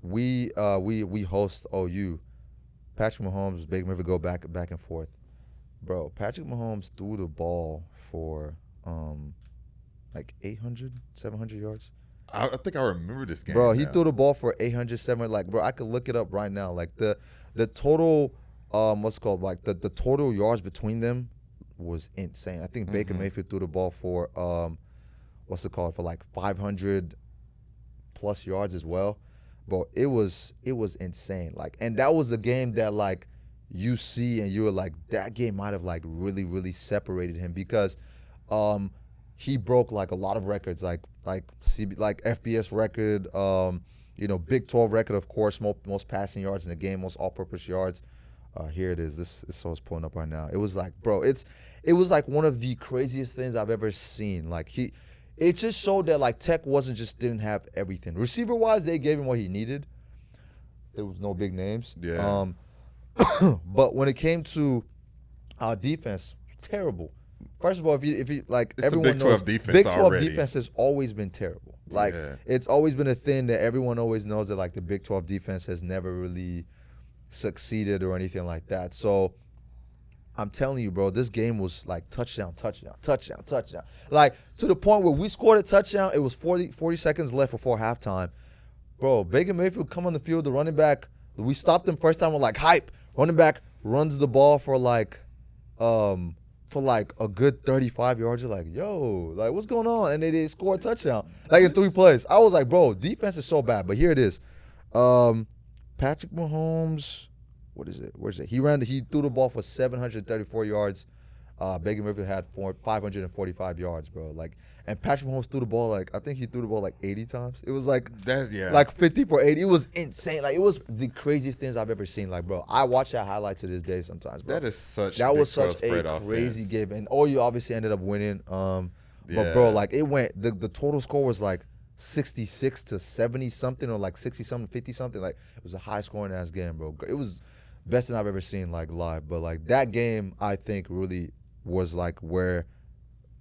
We host OU. Patrick Mahomes, Baker Mayfield go back and forth. Bro, Patrick Mahomes threw the ball for like 800, 700 yards. I think I remember this game. Bro, he threw the ball for 800, 700. Like, bro, I could look it up right now. Like the total, what's it called? Like the total yards between them was insane. I think Baker Mayfield threw the ball for what's it called? For like 500 plus yards as well. Bro, it was insane. Like, and that was a game that like you see and you were like, that game might have like really, really separated him because he broke like a lot of records, like FBS record, Big 12 record, of course, most passing yards in the game, most all-purpose yards. Here it is. This is pulling up right now. It was like, bro, it was like one of the craziest things I've ever seen. Like it just showed that like Tech didn't have everything. Receiver wise, they gave him what he needed. There was no big names. Yeah. But when it came to our defense, terrible. First of all, if you like, it's everyone Big 12 knows defense Big 12 already. defense has always been terrible. Like it's always been a thing that everyone always knows that like the Big 12 defense has never really succeeded or anything like that. So I'm telling you, bro, this game was like touchdown. Like to the point where we scored a touchdown. It was 40 seconds left before halftime. Bro, Baker Mayfield come on the field, the running back. We stopped him first time. We're like, hype. Running back runs the ball for like a good 35 yards. You're like, yo, like what's going on? And they score a touchdown like in 3 plays. I was like, bro, defense is so bad. But here it is. Patrick Mahomes, what is it? Where's it? He threw the ball for 734 yards. Baker Mayfield had 545 yards, bro. Like, and Patrick Mahomes threw the ball I think he threw the ball like 80 times. It was like 50 for 80. It was insane. Like, it was the craziest things I've ever seen. Like, bro, I watch that highlight to this day sometimes, bro. That was such a crazy game, and OU obviously ended up winning. But bro, like it went. The total score was like 66 to 70 something, or like 60 something, 50 something. Like, it was a high scoring ass game, bro. It was best thing I've ever seen like live. But like that game, I think really was like where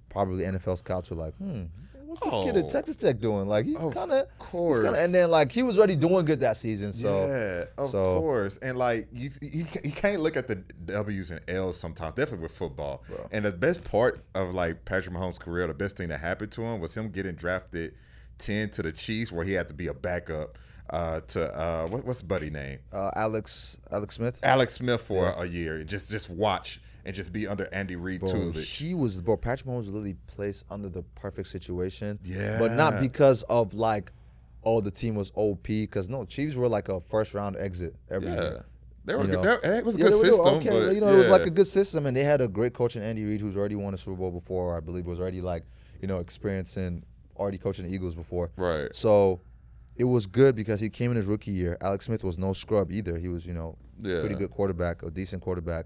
probably NFL scouts were like, what's this kid at Texas Tech doing? Like, he's kind of, and then like he was already doing good that season. So of course, and like you can't look at the W's and L's sometimes, definitely with football. Bro. And the best part of like Patrick Mahomes' career, the best thing that happened to him was him getting drafted 10 to the Chiefs, where he had to be a backup to what's the buddy name? Alex Smith. Alex Smith for a year. Just watch and just be under Andy Reid tutelage. Patrick Mahomes was literally placed under the perfect situation. Yeah. But not because of like, the team was OP. Because no, Chiefs were like a first round exit every year. They were good. It was a good system. Okay, but, it was like a good system, and they had a great coach in Andy Reid, who's already won a Super Bowl before. I believe was already like, experiencing, already coaching the Eagles before. Right. So it was good because he came in his rookie year. Alex Smith was no scrub either. He was, pretty good quarterback, a decent quarterback.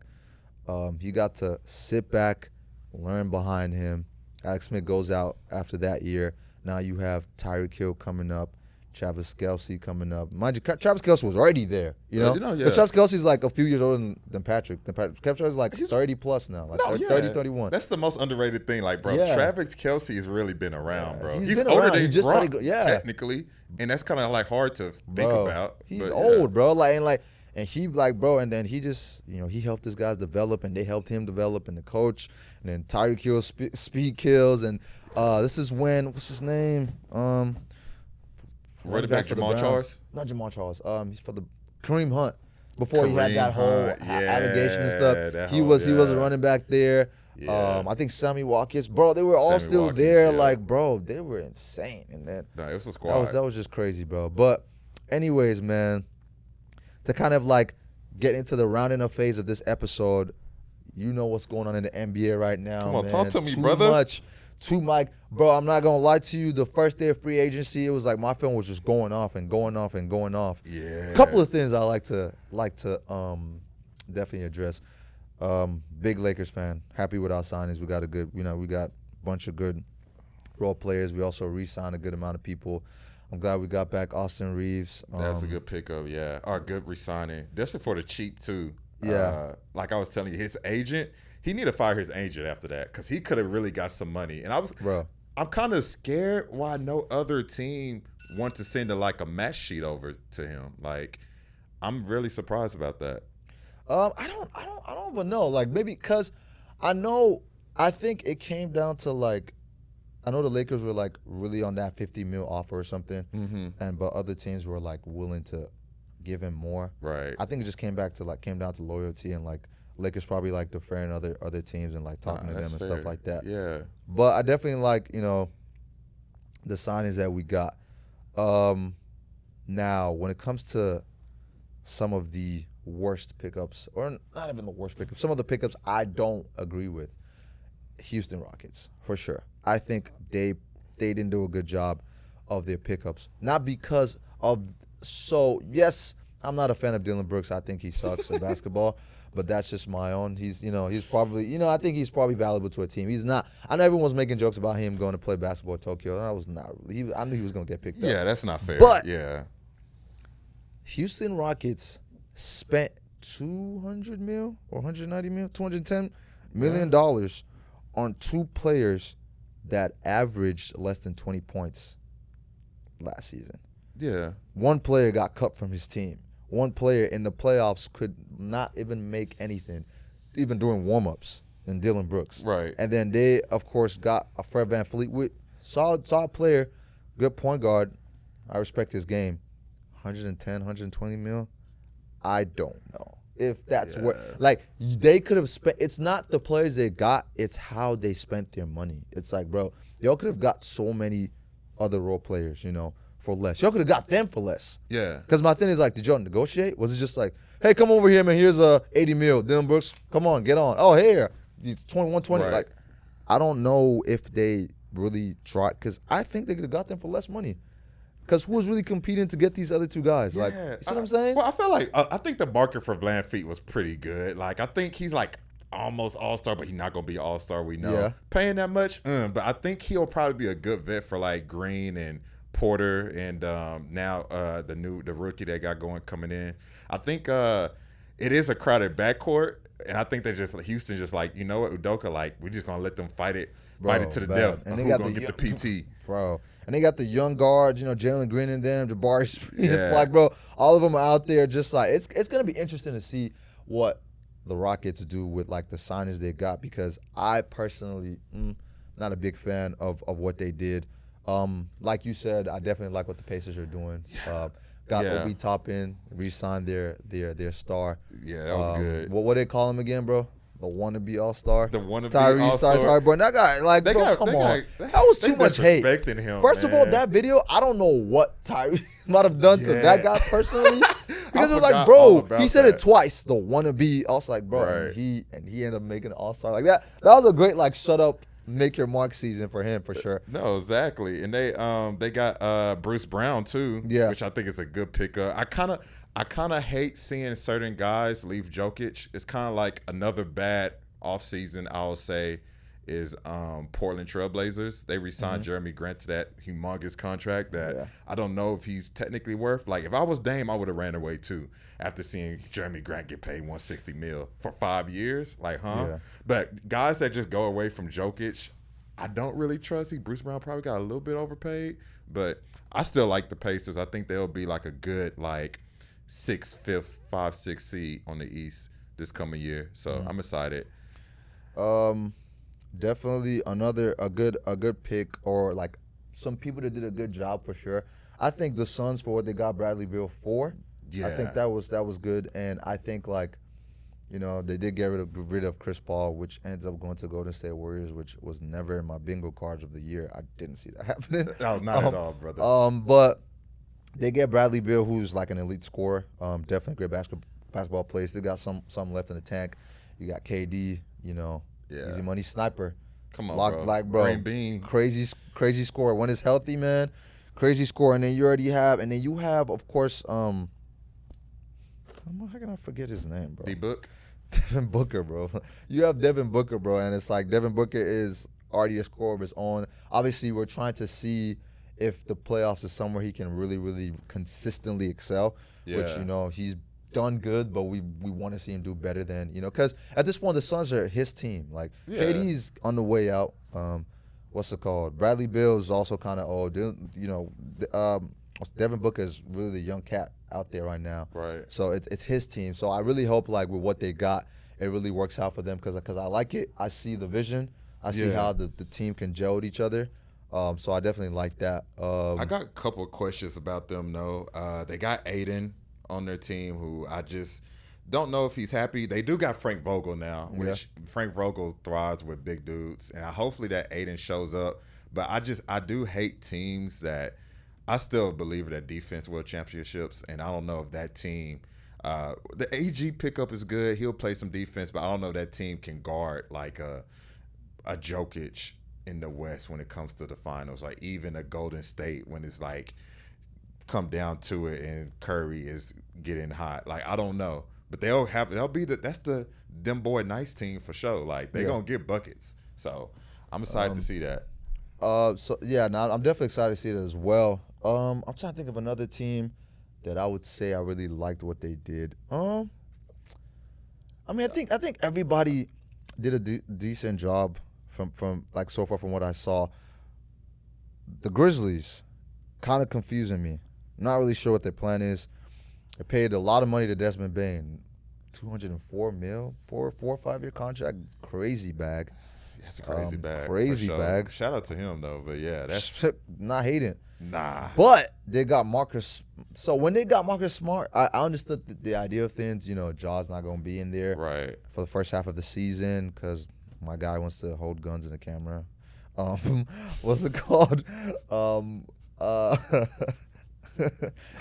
He got to sit back, learn behind him. Alex Smith goes out after that year. Now you have Tyreek Hill coming up, Travis Kelce coming up. Mind you, Travis Kelce was already there, But Travis Kelce's like a few years older than Patrick. Patrick is like 30 plus now, like 30, 31. That's the most underrated thing. Like, bro, Travis Kelce has really been around, bro. He's been older around. than He just Gronk, technically, and that's kind of like hard to think about. He's old, bro. And he and then he just, he helped his guys develop, and they helped him develop, and the coach, and then Tyreek Hill speed kills, and this is when, what's his name? Running back Jamal Charles? Not Jamal Charles. He's for the Kareem Hunt. Before he had that whole allegation and stuff, he was a running back there. Yeah. I think Sammy Watkins, bro, they were all still there. Yeah. Like, bro, they were insane. And then it was a squad. That was just crazy, bro. But anyways, man, to kind of like get into the rounding up phase of this episode, you know what's going on in the NBA right now. Come on, man. talk to me, brother. Bro, I'm not gonna lie to you. The first day of free agency, it was like my film was just going off and going off and going off. Yeah. A couple of things I like to definitely address. Big Lakers fan. Happy with our signings. We got a bunch of good role players. We also re-signed a good amount of people. I'm glad we got back Austin Reeves. That's a good pickup, yeah. Or a good re-signing. Especially for the cheap, too. Yeah. Like I was telling you, his agent, he need to fire his agent after that because he could have really got some money. And I'm kind of scared why no other team want to send a match sheet over to him. Like, I'm really surprised about that. I don't even know. Like maybe because I think it came down to like, I know the Lakers were like really on that 50 mil offer or something, but other teams were like willing to give him more. Right. I think it just came down to loyalty and like Lakers probably like deferring other teams and like talking to them and fair. stuff like that. Yeah. But I definitely like the signings that we got. Now when it comes to some of the worst pickups, or not even the worst pickups, some of the pickups I don't agree with. Houston Rockets, for sure. I think they didn't do a good job of their pickups. Not because of yes, I'm not a fan of Dylan Brooks. I think he sucks in basketball, but that's just my own. He's probably, I think he's probably valuable to a team. He's not. I know everyone's making jokes about him going to play basketball at Tokyo. That was not really. I knew he was going to get picked up. Yeah, that's not fair. But yeah. Houston Rockets spent $200 million or $190 million, $210 million on two players that averaged less than 20 points last season. Yeah. One player got cut from his team. One player in the playoffs could not even make anything, even during warm-ups, in Dylan Brooks. Right. And then they, of course, got a Fred VanVleet, solid player, good point guard. I respect his game. 110, 120 mil. I don't know if that's what, like, they could have spent. It's not the players they got, it's how they spent their money. It's like, bro, y'all could have got so many other role players, for less. Y'all could have got them for less. Yeah. Because my thing is, like, did y'all negotiate? Was it just like, hey, come over here, man, here's a 80 mil. Dylan Brooks, come on, get on. Oh, here, it's 120. Right. Like, I don't know if they really tried, because I think they could have got them for less money. Because who was really competing to get these other two guys? Yeah. Like, you see what I'm saying? Well, I feel like I think the market for VanVleet was pretty good. Like, I think he's like almost all-star, but he's not gonna be all-star. We know. Yeah. Paying that much, but I think he'll probably be a good vet for like Green and Porter and now the rookie they got coming in. I think it is a crowded backcourt, and I think Houston just like, you know what, Udoka, like, we're just gonna let them fight it to the death. And who's gonna get the PT. Bro. And they got the young guards, Jalen Green and them, Jabari Smith. Yeah. Like, bro, all of them are out there just like, it's going to be interesting to see what the Rockets do with, like, the signings they got, because I personally, not a big fan of what they did. Like you said, I definitely like what the Pacers are doing. Got Obi Toppin, re-signed their star. Yeah, that was good. What they call him again, bro? The wannabe all-star. The wannabe Tyrese all-star. Sorry, bro. That guy, like, come on. That was too much hate. Him, First of all, that video, I don't know what Tyrese might have done to that guy personally. Because it was like, bro, he said it twice. The wannabe. I was like, bro, right. and he ended up making an all-star. Like that. That was a great, like, shut up, make your mark season for him, for sure. No, exactly. And they got Bruce Brown too, which I think is a good pickup. I kind of hate seeing certain guys leave Jokic. It's kind of like another bad offseason, I'll say, is Portland Trailblazers. They re-signed Jeremy Grant to that humongous contract that I don't know if he's technically worth. Like, if I was Dame, I would have ran away too after seeing Jeremy Grant get paid $160 million for 5 years. Like, huh? Yeah. But guys that just go away from Jokic, I don't really trust. Bruce Brown probably got a little bit overpaid, but I still like the Pacers. I think they'll be like a good, like, 5th, 6th seed on the East this coming year. So I'm excited. Definitely a good pick, or like some people that did a good job for sure. I think the Suns, for what they got Bradley Beal for, I think that was good, and I think, like, they did get rid of Chris Paul, which ends up going to Golden State Warriors, which was never in my bingo cards of the year. I didn't see that happening. Oh, not at all, brother. But they get Bradley Beal, who's like an elite scorer, definitely a great basketball player. Still got some left in the tank. You got KD, easy money sniper. Come on, bro. Like, bro. Green bean. Crazy scorer. When it's healthy, man, crazy scorer. And then you have, of course, how can I forget his name, bro? D-Book? Devin Booker, bro. You have Devin Booker, bro, and it's like Devin Booker is already a scorer of his own. Obviously, we're trying to see if the playoffs is somewhere he can really, really consistently excel, which, Yeah. you know, he's done good, but we want to see him do better than, you know, because at this point the Suns are his team. Like Yeah. KD's on the way out. What's it called? Bradley Beal is also kind of old. You know, Devin Booker is really the young cat out there right now. Right. So it's his team. So I really hope like with what they got, it really works out for them because I like it. I see the vision. I see Yeah. how the team can gel with each other. So I definitely like that. I got a couple of questions about them, though. They got Aiden on their team, who I just don't know if he's happy. They do got Frank Vogel now, which Frank Vogel thrives with big dudes, and hopefully that Aiden shows up. But I do hate teams that I still believe that defense will championships, and I don't know if that team. The AG pickup is good. He'll play some defense, but I don't know if that team can guard like a Jokic in the West when it comes to the finals, like even a Golden State when it's like come down to it and Curry is getting hot. Like I don't know, but they'll be that's the them boy nice team for sure. Like they're gonna get buckets. So I'm excited to see that. So yeah, no, I'm definitely excited to see it as well. I'm trying to think of another team that I would say I really liked what they did. I mean, I think everybody did a decent job from like so far from what I saw. The Grizzlies kind of confusing me. Not really sure what their plan is. They paid a lot of money to Desmond Bain, $204 million, 4 or 5 year contract, crazy bag. That's a crazy bag. Crazy for sure. bag. Shout out to him though, but yeah, that's not hating. nah. But they got Marcus. So when they got Marcus Smart, I understood the idea of things. You know, Jaw's not going to be in there Right. for the first half of the season because my guy wants to hold guns in the camera. What's it called?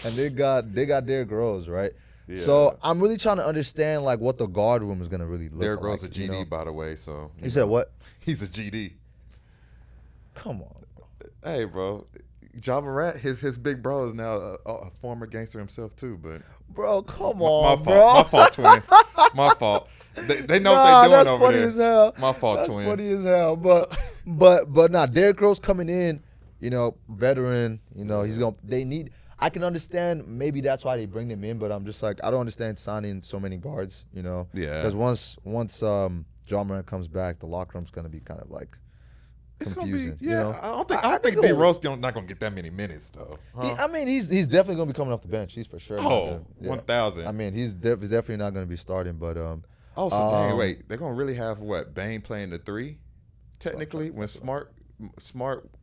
And they got Derrick Rose, right? Yeah. So I'm really trying to understand like what the guard room is going to really look Derrick like. Rose a GD, you know? by the way. So You said what? he's a GD. Come on. Hey, bro. Ja Morant, his big bro is now a former gangster himself too, but Bro, come my on, fault. bro. My fault, twin. My fault. They know what Nah, they're doing that's over funny there. as hell. My fault, That's twin. funny as hell. But nah, Derrick Rose coming in, you know, veteran, you know, I can understand maybe that's why they bring him in, but I'm just like, I don't understand signing so many guards, you know. Yeah. Because once Ja Morant comes back, the locker room's gonna be kind of like It's confusing. gonna be, yeah. You know? I don't think I D think Rose not gonna get that many minutes though. Huh? I mean, he's definitely gonna be coming off the bench. He's for sure. not Oh, gonna- yeah. 1,000. I mean, he's definitely not gonna be starting, but Oh, so dang, Um, wait, they're gonna really have what? Bane playing the 3, technically. When Smart,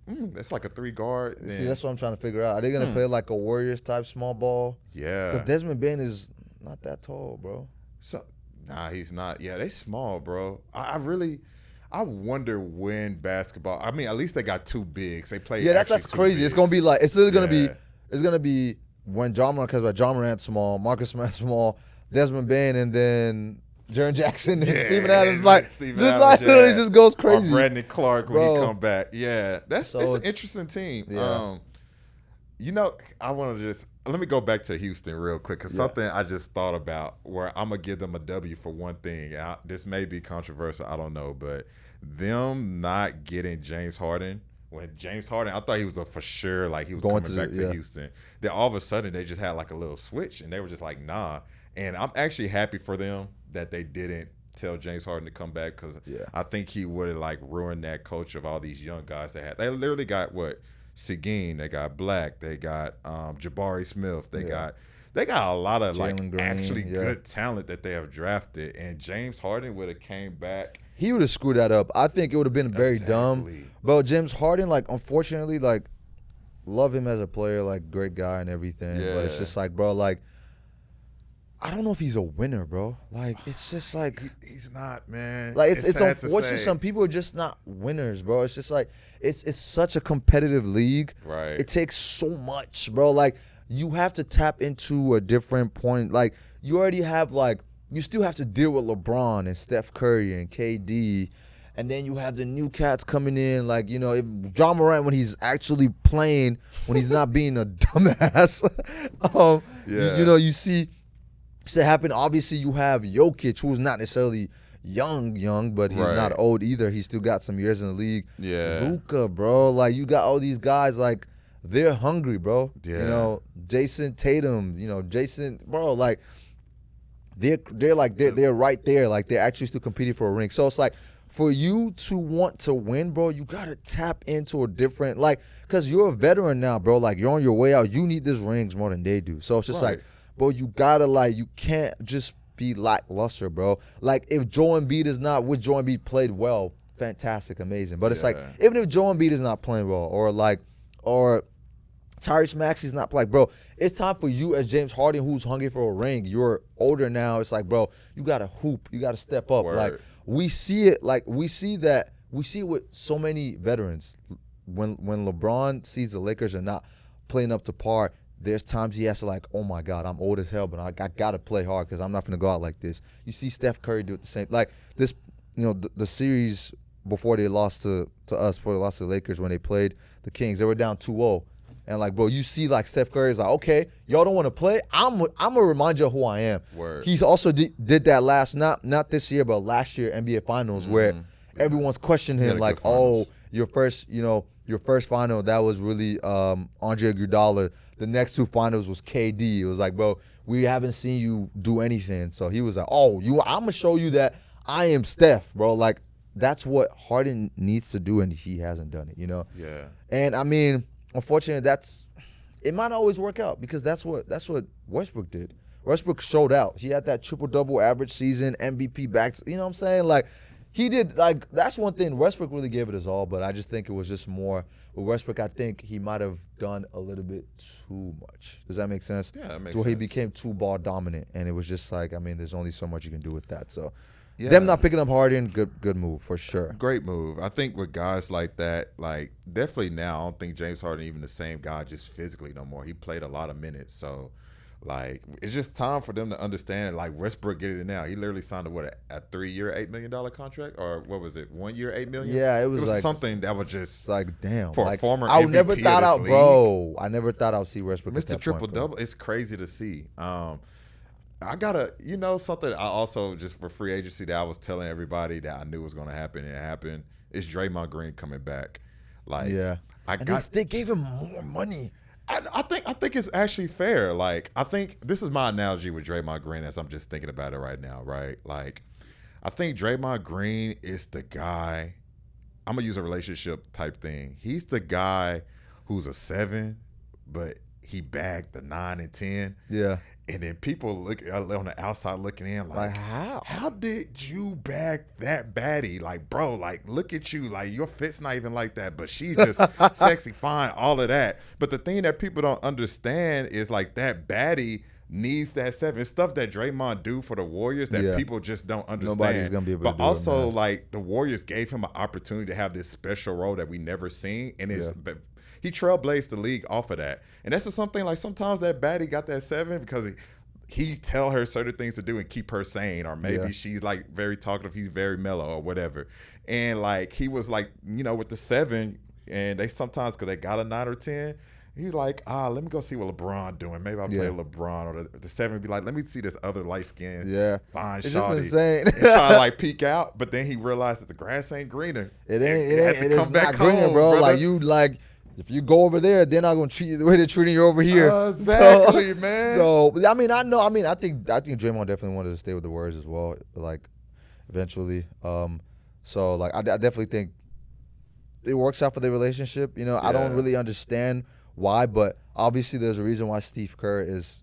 that's like a 3 guard. see, then- that's what I'm trying to figure out. Are they gonna play like a Warriors type small ball? yeah. Because Desmond Bain is not that tall, bro. So, nah, he's not. Yeah, they small, bro. I wonder when basketball. I mean, at least they got 2 bigs. They play. Yeah, that's actually 2 crazy. It's gonna be bigs. like it's either gonna Yeah. be when Ja Morant, because Ja Morant's small, Marcus Smart's small, Desmond Bain, and then Jaren Jackson and Yeah, Steven Adams, and like Steven just Adams, like yeah. literally just goes Or crazy. Brandon Clark when Bro. he come back. Yeah, it's an it's- interesting team. Yeah. You know, I want to just let me go back to Houston real quick because something I just thought about where I'm gonna give them a W for one thing. This may be controversial, I don't know, but them not getting James Harden. When James Harden, I thought he was for sure like he was Going coming to back the- to yeah. Houston. Then all of a sudden they just had like a little switch and they were just like nah. And I'm actually happy for them that they didn't tell James Harden to come back because Yeah. I think he would have like ruined that culture of all these young guys they had. They literally got what? Seguin, they got Black, they got Jabari Smith, they got a lot of like Jalen Green, actually yeah. good talent that they have drafted. And James Harden would have came back. He would have screwed that up. I think it would have been very dumb. Exactly. But James Harden, like, unfortunately, like, love him as a player, like, great guy and everything. But it's Yeah. just like, bro, like, I don't know if he's a winner, bro. Like, it's just like, He's not, man. like it's sad to unfortunate. say. Some people are just not winners, bro. It's just like it's such a competitive league. Right. It takes so much, bro. Like you have to tap into a different point. Like you already have like you still have to deal with LeBron and Steph Curry and KD. And then you have the new cats coming in, like, you know, if Ja Morant, when he's actually playing, when he's not being a dumbass, Yeah. you know, you see it happen. Obviously, you have Jokic, who's not necessarily young, but he's not old either. He's still got some years in the league. Yeah. Luka, bro, like, you got all these guys, like, they're hungry, bro. Yeah. You know, Jason Tatum, bro, like they're right there. Like they're actually still competing for a ring. So it's like for you to want to win, bro, you gotta tap into a different because you're a veteran now, bro. Like you're on your way out. You need these rings more than they do. So it's just like, bro, you gotta you can't just be lackluster, bro. Like if Joel Embiid is not with Joel Embiid played well, fantastic, amazing. But it's like even if Joel Embiid is not playing well, or Tyrese Maxey's not like, bro, it's time for you as James Harden, who's hungry for a ring. You're older now. It's like, bro, you gotta hoop. You gotta step up. Word. Like we see it. Like we see it with so many veterans. When LeBron sees the Lakers are not playing up to par, there's times he has to oh my God, I'm old as hell, but I gotta play hard because I'm not gonna go out like this. You see Steph Curry do it the same. Like this, the series before they lost to us, before they lost to the Lakers when they played the Kings, they were down 2-0. And bro, you see Steph Curry's like, okay, y'all don't want to play. I'm gonna remind you of who I am. Word. He's also did that not this year, but last year NBA Finals where everyone's questioning him your first final that was really Andre Iguodala. The next two finals was KD. It was like, bro, we haven't seen you do anything. So he was like, I'm gonna show you that I am Steph, bro. Like that's what Harden needs to do, and he hasn't done it. Yeah. And I mean, unfortunately, it might not always work out because that's what Westbrook did. Westbrook showed out. He had that triple-double average season, MVP back. You know what I'm saying? Like, he did, that's one thing. Westbrook really gave it his all, but I just think it was just more. With Westbrook, I think he might have done a little bit too much. Does that make sense? Yeah, that makes sense. He became too ball dominant, and it was just there's only so much you can do with that. So, them not picking up Harden, good move for sure. Great move. I think with guys like that, definitely now, I don't think James Harden even the same guy just physically no more. He played a lot of minutes, so it's just time for them to understand. Westbrook get it now. He literally signed a 3-year, $8 million contract, or what was it? 1 year, $8 million. Yeah, it was something that was just damn for a former. I MVP never thought of this league. bro. I never thought I'd see Westbrook. Mr. Triple Double. It's crazy to see. I gotta, something I also just for free agency that I was telling everybody that I knew was gonna happen and it happened. Is Draymond Green coming back? They gave him more money. I think it's actually fair. I think this is my analogy with Draymond Green as I'm just thinking about it right now, right? I think Draymond Green is the guy. I'm gonna use a relationship type thing. He's the guy who's a 7, but he bagged the 9 and 10. Yeah. And then people look on the outside looking in how? How did you bag that baddie? Bro, look at you. Your fit's not even like that, but she's just sexy, fine, all of that. But the thing that people don't understand is that baddie needs that 7. It's stuff that Draymond do for the Warriors that people just don't understand. Nobody's going to be able to do it. But also, it, the Warriors gave him an opportunity to have this special role that we never seen. And he trailblazed the league off of that. And that's just something sometimes that baddie got that 7 because he tell her certain things to do and keep her sane, or maybe she's very talkative, he's very mellow or whatever. And he was with the 7, and they sometimes, because they got a 9 or 10, he's like, let me go see what LeBron doing. Maybe I'll play LeBron. Or the 7 be like, let me see this other light skin, fine it's shawty. Just insane. And try to peek out, but then he realized that the grass ain't greener. It is not greener, bro. Brother. If you go over there, they're not gonna treat you the way they're treating you over here. Exactly, man. So I think Draymond definitely wanted to stay with the Warriors as well. Eventually. So I definitely think it works out for their relationship. I don't really understand why, but obviously there's a reason why Steve Kerr is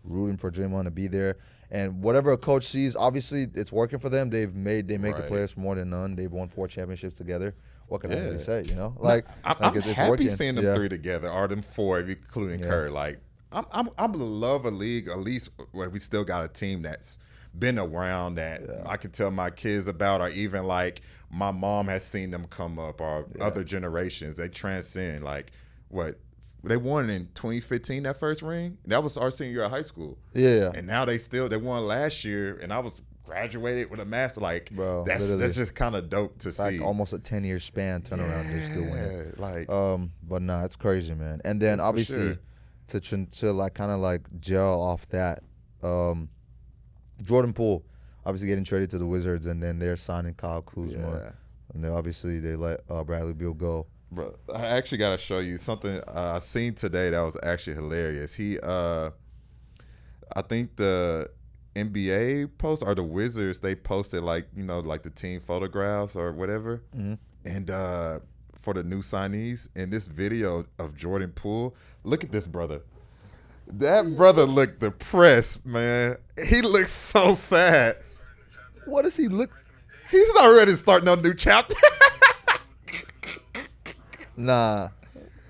rooting for Draymond to be there. And whatever a coach sees, obviously it's working for them. They make the players for more than none. They've won 4 championships together. What can I really say? I'm it's happy working. seeing them 3 together, or them 4, including Curry. I'm love a league at least where we still got a team that's been around that I can tell my kids about, or even my mom has seen them come up, or other generations. They transcend. What they won in 2015, that first ring. That was our senior year of high school. Yeah. And now they won last year, and I was graduated with a master. Bro, that's just kind of dope to see. Almost a 10-year span turnaround. They still win. But nah, it's crazy, man. And then obviously to kind of gel off that, Jordan Poole obviously getting traded to the Wizards, and then they're signing Kyle Kuzma, and then obviously they let Bradley Beal go. Bro, I actually gotta show you something I seen today that was actually hilarious. I think the NBA post or the Wizards, they posted like like the team photographs or whatever, and for the new signees, in this video of Jordan Poole, look at this brother. That brother looked depressed, man. He looks so sad. What does he look? He's not ready to start no new chapter. Nah,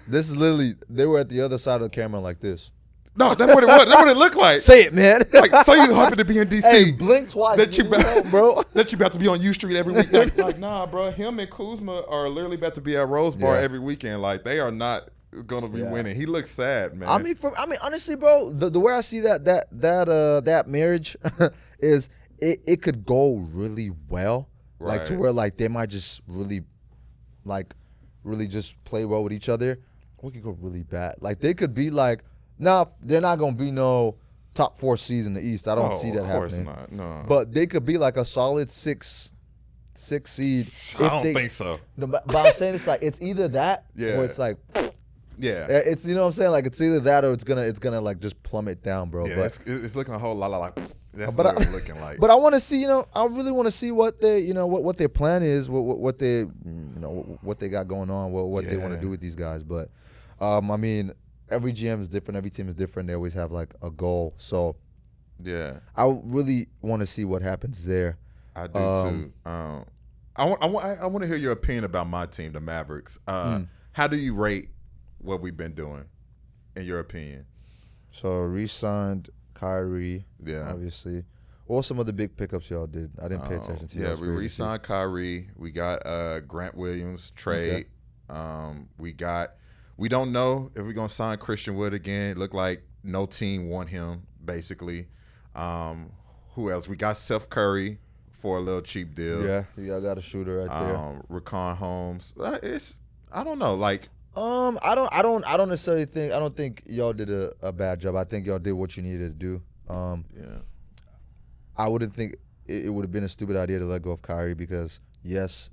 this is literally, they were at the other side of the camera like this. No, that's what it was. That's what it looked like. Say it, man. Like, so you happen to be in DC. Hey, blink twice. That you bro. That you about to be on U Street every week. Like, nah, bro. Him and Kuzma are literally about to be at Rose Bar every weekend. Like, they are not gonna be winning. He looks sad, man. I mean, honestly, bro, the way I see that marriage is it could go really well, like to where like they might just really just play well with each other, or it could go really bad. Like they could be like, nah, they're not gonna be no top 4 seeds in the East. I don't see that happening. Of course not. No. But they could be like a solid six seed. I don't think so. No, but I'm saying it's like it's either that or it's like. Yeah, it's what I'm saying, like it's either that or it's gonna like just plummet down, bro. Yeah, but it's looking a whole lot like that's what it's looking like. But I want to see, I really want to see what they, what their plan is, what they, what they got going on, what they want to do with these guys. But I mean, every GM is different, every team is different. They always have like a goal. So yeah, I really want to see what happens there. I do too. I want to hear your opinion about my team, the Mavericks. How do you rate what we've been doing, in your opinion? So re-signed Kyrie, obviously. What were some of the big pickups y'all did? I didn't pay attention to. Yeah, we re-signed Kyrie. We got Grant Williams trade. Okay. We don't know if we're gonna sign Christian Wood again. It looked like no team want him basically. Who else? We got Seth Curry for a little cheap deal. Yeah, I got a shooter right there. Raquan Holmes. I don't know, like. I don't necessarily think. I don't think y'all did a bad job. I think y'all did what you needed to do. I wouldn't think it would have been a stupid idea to let go of Kyrie because yes,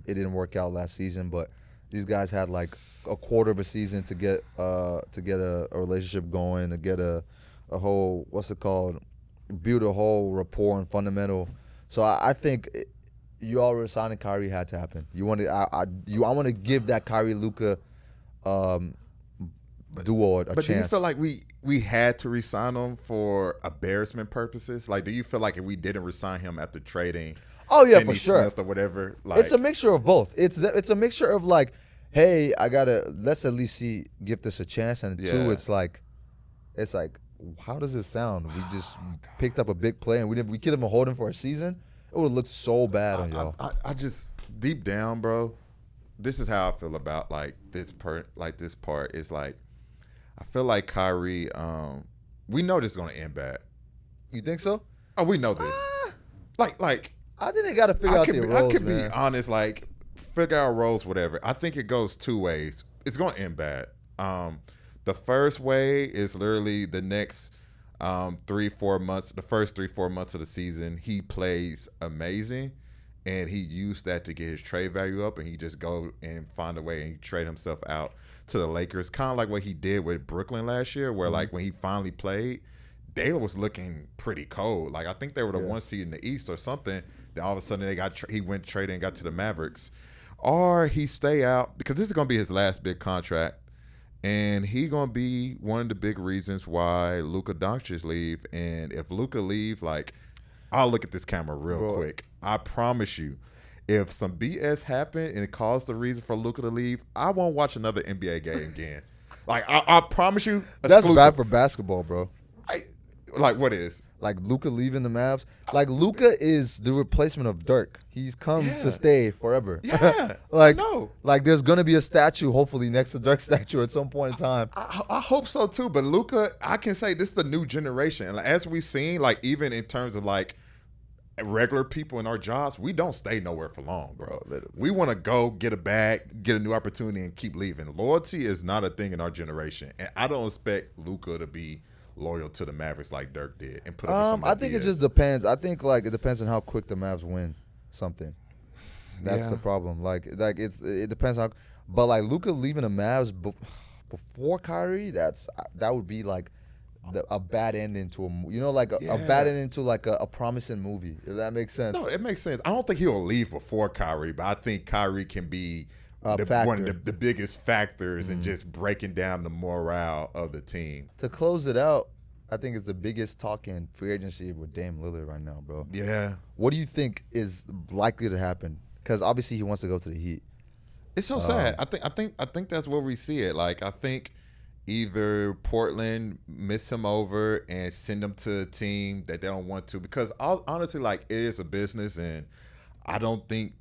it didn't work out last season, but these guys had like a quarter of a season to get a relationship going, to get a whole build a whole rapport and fundamental. So I think. You already signing Kyrie had to happen. You want to, I want to give that Kyrie Luka duo a chance. But do you feel like we had to resign him for embarrassment purposes? Like, do you feel like if we didn't resign him after trading? Oh yeah, Finney for sure. Smith or whatever. Like, it's a mixture of both. It's a mixture of like, hey, let's at least give this a chance, and two, it's like, how does it sound? We just picked up a big play and we could have been holding for a season. It would look so bad on y'all. I just deep down, bro. This is how I feel about like this part. Is like, I feel like Kyrie. We know this is gonna end bad. You think so? Oh, we know this. Like. I think they got to figure out their roles, I could man. be honest. Like, figure out roles, whatever. I think it goes 2 ways. It's gonna end bad. The first way is literally the next. 3-4 months, the first 3-4 months of the season, he plays amazing, and he used that to get his trade value up, and he just go and find a way and he trade himself out to the Lakers, kind of like what he did with Brooklyn last year, where like when he finally played, they was looking pretty cold. Like I think they were the 1 seed in the East or something. Then all of a sudden he went trading and got to the Mavericks, or he stay out because this is gonna be his last big contract. And he gonna be one of the big reasons why Luka Doncic leave. And if Luka leave, like, I'll look at this camera real quick. I promise you, if some BS happened and it caused the reason for Luka to leave, I won't watch another NBA game again. Like, I promise you, that's bad for basketball, bro. Like, what is? Like Luka leaving the Mavs. Like Luka is the replacement of Dirk. He's come to stay forever. Yeah, like no. Like there's gonna be a statue, hopefully next to Dirk's statue at some point in time. I hope so too. But Luka, I can say this is the new generation. And as we've seen, like even in terms of like regular people in our jobs, we don't stay nowhere for long, bro. Literally. We want to go get a bag, get a new opportunity, and keep leaving. Loyalty is not a thing in our generation, and I don't expect Luka to be loyal to the Mavericks like Dirk did and put up with I think it just depends. I think like it depends on how quick the Mavs win something. That's the problem. Like it depends But like Luka leaving the Mavs before Kyrie, that would be like a bad ending to like a bad ending to like a promising movie, if that makes sense. No, it makes sense. I don't think he'll leave before Kyrie, but I think Kyrie can be one of the biggest factors in just breaking down the morale of the team. To close it out, I think it's the biggest talk in free agency with Dame Lillard right now, bro. Yeah. What do you think is likely to happen? Because obviously he wants to go to the Heat. It's so sad. I think that's where we see it. Like, I think either Portland miss him over and send him to a team that they don't want to, because honestly, like, it is a business, and I don't think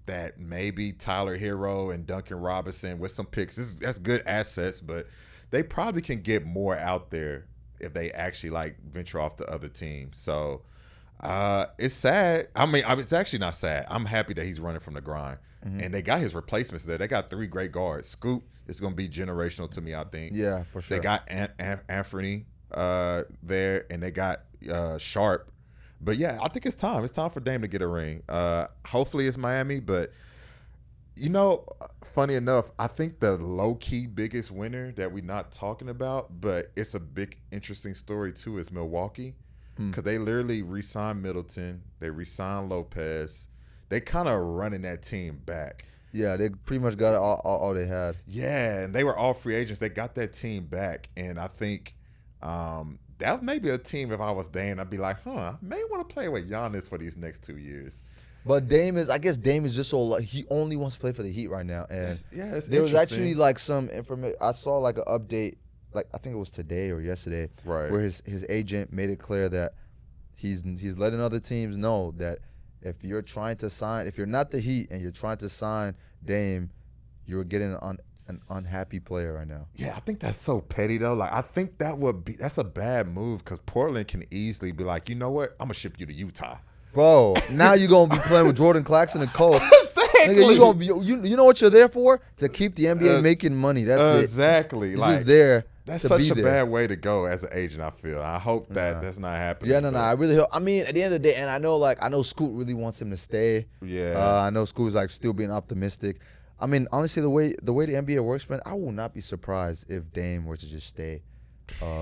that maybe Tyler Hero and Duncan Robinson with some picks, that's good assets, but they probably can get more out there if they actually like venture off to other teams. So it's sad. I mean, it's actually not sad. I'm happy that he's running from the grind. And they got his replacements there. They got 3 great guards. Scoot is going to be generational to me, I think. Yeah, for sure. They got Anthony there, and they got Sharp. But yeah, I think it's time. It's time for Dame to get a ring. Hopefully it's Miami, but funny enough, I think the low-key biggest winner that we're not talking about, but it's a big, interesting story too, is Milwaukee, because they literally re-signed Middleton. They re-signed Lopez. They kind of running that team back. Yeah, they pretty much got all they had. Yeah, and they were all free agents. They got that team back, and I think that may be a team, if I was Dame, I'd be like, I may want to play with Giannis for these next 2 years. But Dame is just so he only wants to play for the Heat right now. And there was actually like some information. I saw like an update, like I think it was today or yesterday, right, where his agent made it clear that he's letting other teams know that if you're not the Heat and you're trying to sign Dame, you're getting an unhappy player right now. Yeah, I think that's so petty though. Like, I think that's a bad move, because Portland can easily be like, you know what, I'm gonna ship you to Utah. Bro, now you're gonna be playing with Jordan Clarkson and Cole. Exactly. Nigga, you gonna be you know what you're there for? To keep the NBA making money. That's exactly. You're like, just there. That's to such be a there. bad way to go as an agent, I feel. I hope that that's not happening. Yeah, no. I really hope. I mean, at the end of the day, and I know Scoot really wants him to stay. Yeah. I know Scoot's like still being optimistic. I mean, honestly, the way the NBA works, man, I will not be surprised if Dame were to just stay. Stay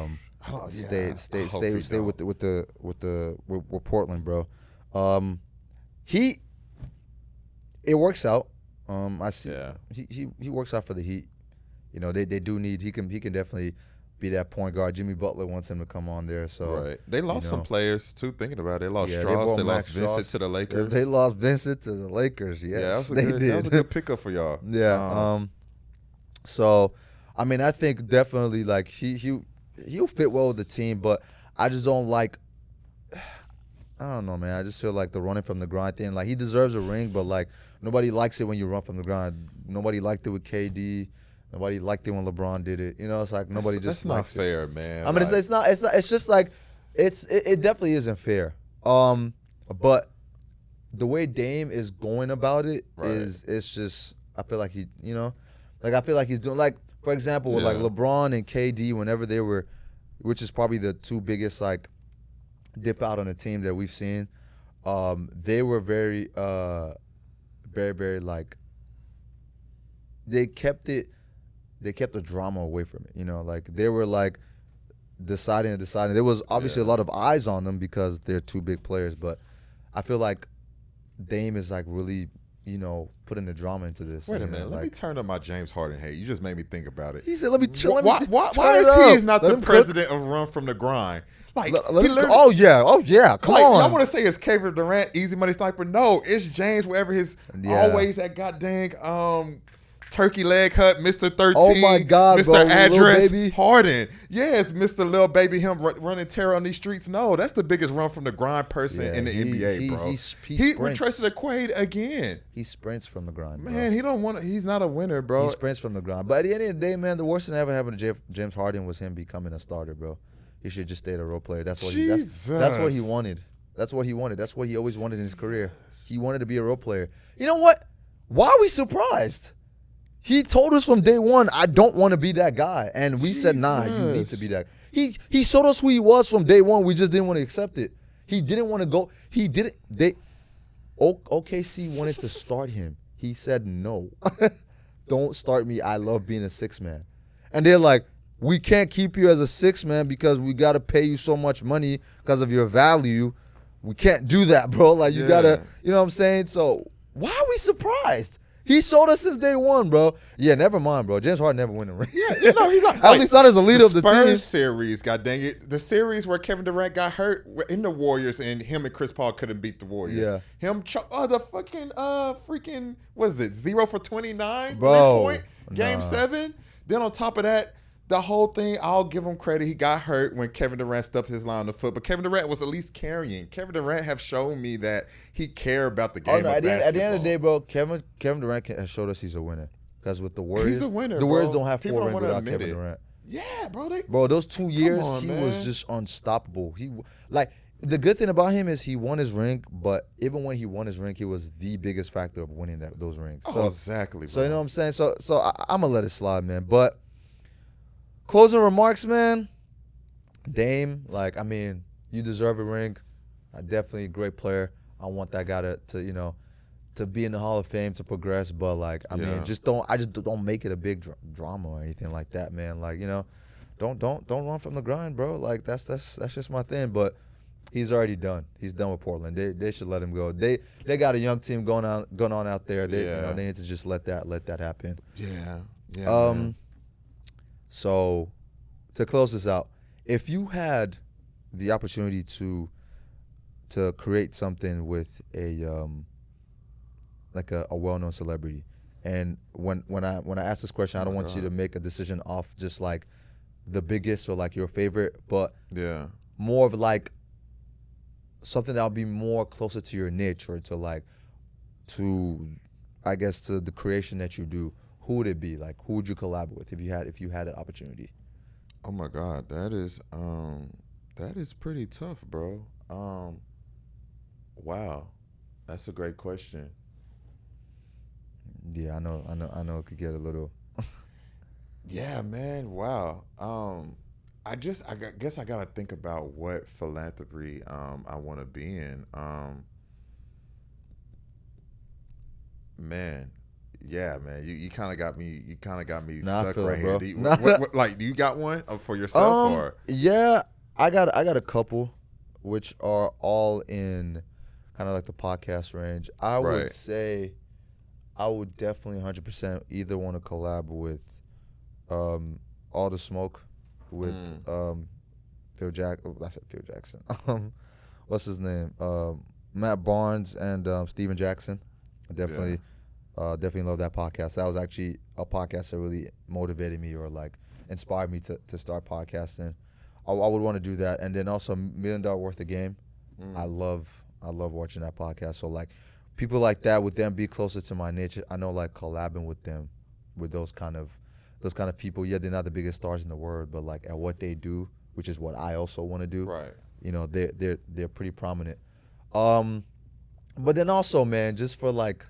with Portland, bro. It works out. I see. Yeah. He works out for the Heat. They do need. He can definitely be that point guard. Jimmy Butler wants him to come on there. So right. They lost some players too. Thinking about it, they lost Yeah, Strauss. they They lost Vincent Strauss. to the Lakers. They lost Vincent to the Lakers. Yes, Yeah, they did. that was a good pickup for y'all. Yeah. So, I mean, I think definitely like he'll fit well with the team, but I just don't like. I don't know, man. I just feel like the running from the grind thing. Like, he deserves a ring, but like nobody likes it when you run from the grind. Nobody liked it with KD. Nobody liked it when LeBron did it. It's like nobody just. That's not likes fair, it. man. I mean, it's not. It's just like it definitely isn't fair. But the way Dame is going about it it's just, I feel like I feel like he's doing, like, for example, with like LeBron and KD, whenever they were, which is probably the 2 biggest like dip out on a team that we've seen. They were very, very, very like. They kept the drama away from it. Like they were like deciding. There was obviously a lot of eyes on them because they're 2 big players, but I feel like Dame is like really, putting the drama into this. Wait a minute. Let me turn up my James Harden hate. You just made me think about it. He said, "Let me chill." Why is he not the president of Run from the Grind? Like, oh yeah, come on. I want to say it's Kevin Durant, Easy Money Sniper. No, it's James. Wherever his always that goddamn turkey leg hut, Mr. 13. Oh my God, Mr. bro, Address Lil Baby. Harden. Yeah, it's Mr. Lil Baby, him running terror on these streets. No, that's the biggest run from the grind person in the NBA, bro. He retraced the Quaid again. He sprints from the grind, bro. Man, he's not a winner, bro. He sprints from the grind. But at the end of the day, man, the worst thing that ever happened to James Harden was him becoming a starter, bro. He should just stay a role player. That's what he wanted. That's what he wanted. That's what he always wanted in his career. He wanted to be a role player. You know what? Why are we surprised? He told us from day one, I don't want to be that guy. And we said, nah, you need to be that. He showed us who he was from day one. We just didn't want to accept it. He didn't want to go. He didn't. OKC wanted to start him. He said no. don't start me. I love being a 6-man. And they're like, we can't keep you as a 6-man because we got to pay you so much money because of your value. We can't do that, bro. Like, you got to, you know what I'm saying? So why are we surprised? He showed us since day one, bro. Yeah, never mind, bro. James Harden never win a ring. Yeah, you know, he's like, at least not as a leader of the Spurs team. series, god dang it. The series where Kevin Durant got hurt in the Warriors and him and Chris Paul couldn't beat the Warriors. Yeah. The fucking, freaking, what is it, 0 for 29? Bro, 3-point? Game 7? Then on top of that, the whole thing, I'll give him credit. He got hurt when Kevin Durant stubbed his line on the foot, but Kevin Durant was at least carrying. Kevin Durant have shown me that he care about the game of basketball. At the end of the day, bro, Kevin Durant has showed us he's a winner. Because with the Warriors, he's a winner, the Warriors bro. don't have People 4 don't rings wanna without admit Kevin it. Durant. Yeah, bro. Bro, those 2 years, on, he man. was just unstoppable. The good thing about him is he won his ring, but even when he won his ring, he was the biggest factor of winning those rings. Oh, exactly, bro. So you know what I'm saying? So I'm going to let it slide, man. But closing remarks, man. Dame, like, I mean, you deserve a ring. Definitely a great player. I want that guy to be in the Hall of Fame, to progress. But, like, I mean, just don't make it a big drama or anything like that, man. Like, you know, don't run from the grind, bro. Like, that's just my thing. But he's already done. He's done with Portland. They should let him go. They got a young team going on out there. They need to just let that happen. Yeah. Man. So, to close this out, if you had the opportunity to create something with a well-known celebrity, and when I ask this question, I don't want you to make a decision off just like the biggest or like your favorite, but more of like something that'll be more closer to your niche or to the creation that you do. Who would it be? Like, who would you collab with if you had an opportunity? Oh my God, that is pretty tough, bro. Wow, that's a great question. Yeah, I know it could get a little. Yeah, man. Wow. I guess I gotta think about what philanthropy I want to be in. Man. Yeah, man. You kind of got me. Stuck right here. Do you got one for yourself or? Yeah, I got a couple, which are all in kind of like the podcast range. I would say, I would definitely 100% either want to collab with, All the Smoke, with Phil Jackson. What's his name? Matt Barnes and Steven Jackson. Definitely love that podcast. That was actually a podcast that really motivated me or like inspired me to start podcasting. I would want to do that, and then also $1 Million Worth of Game. I love watching that podcast. So like people like that, with them be closer to my niche. I know like collabing with them, with those kind of people. Yeah, they're not the biggest stars in the world, but like at what they do, which is what I also want to do. Right. You know, they're pretty prominent. But then also, man, just for like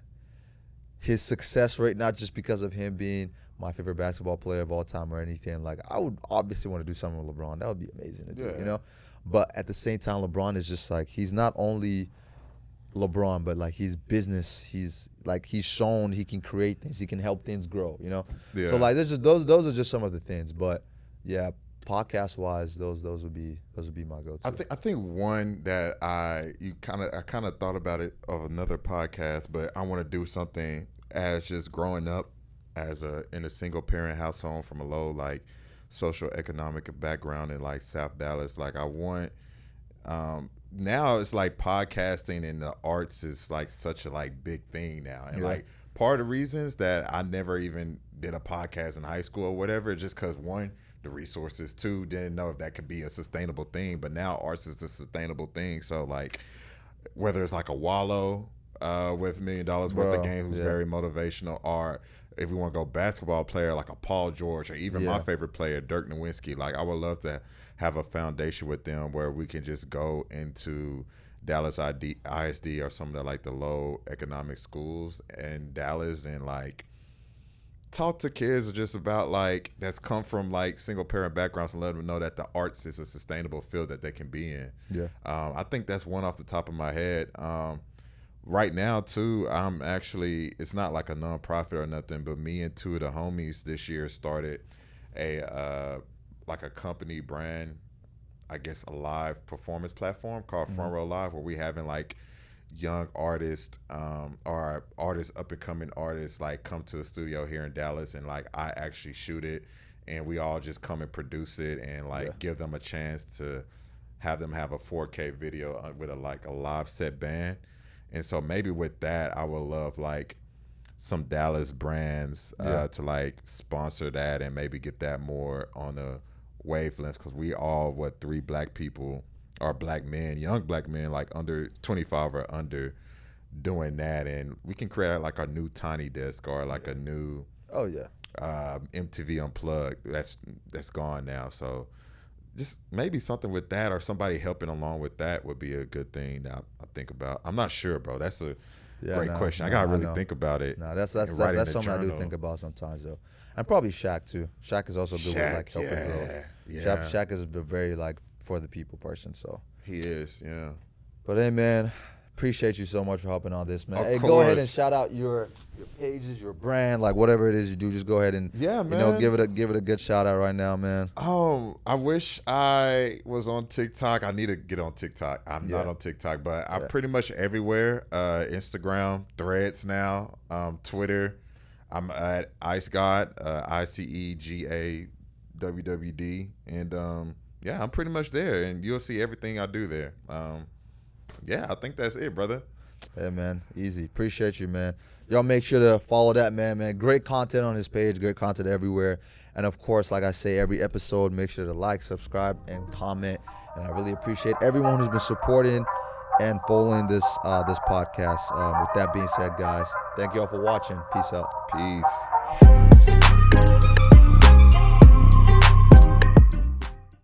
his success rate, not just because of him being my favorite basketball player of all time or anything. Like, I would obviously want to do something with LeBron. That would be amazing to do, you know? But at the same time, LeBron is just like, he's not only LeBron, but like he's business. He's shown he can create things. He can help things grow, you know? Yeah. So like those are just some of the things. But yeah, podcast wise, those would be my go-to. I think one that I kind of thought about it of another podcast, but I want to do something as just growing up in a single parent household from a low like social economic background in like South Dallas. Like I want now it's like podcasting and the arts is like such a like big thing now, and like part of the reasons that I never even did a podcast in high school or whatever is just because one, the resources, two, didn't know if that could be a sustainable thing, but now arts is a sustainable thing. So like whether it's like a Wallow with $1 million worth of game who's very motivational, or if we want to go basketball player like a Paul George, or even my favorite player Dirk Nowitzki, like I would love to have a foundation with them where we can just go into Dallas ISD or some of the low economic schools in Dallas and like talk to kids just about like that's come from like single parent backgrounds and let them know that the arts is a sustainable field that they can be in. I think that's one off the top of my head. right now too, I'm actually, it's not like a nonprofit or nothing, but me and two of the homies this year started a like a company brand, I guess, a live performance platform called Front Row Live, where we having like young artists or artists, up and coming artists, like come to the studio here in Dallas, and like I actually shoot it, and we all just come and produce it, and like give them a chance to have them have a 4K video with a live set band. And so maybe with that, I would love like some Dallas brands to like sponsor that and maybe get that more on the wavelength, because we all, what, 3 black people, or black men, young black men, like under 25 or under, doing that. And we can create like a new Tiny Desk or like a new MTV Unplugged that's gone now. So just maybe something with that, or somebody helping along with that would be a good thing that I think about. I'm not sure, bro. That's a great question. I gotta really think about it. No, that's something I do think about sometimes, though. And probably Shaq too. Shaq is also good with like helping grow. Yeah. Shaq is a very like for the people person. So he is, yeah. But hey, man, appreciate you so much for helping on this, man. Of Hey, course. go ahead and shout out your pages, your brand, like whatever it is you do. Just go ahead and give it a good shout out right now, man. I wish I was on TikTok. I need to get on TikTok. I'm not on TikTok, but I'm pretty much everywhere. Instagram, Threads now, Twitter. I'm at Ice God, ICEGAWWD, and I'm pretty much there, and you'll see everything I do there. I think that's it, brother. Hey, man, easy. Appreciate you, man. Y'all make sure to follow that man. Great content on his page, great content everywhere. And of course, like I say, every episode, make sure to like, subscribe, and comment. And I really appreciate everyone who's been supporting and following this podcast. With that being said, guys, thank y'all for watching. Peace out. Peace.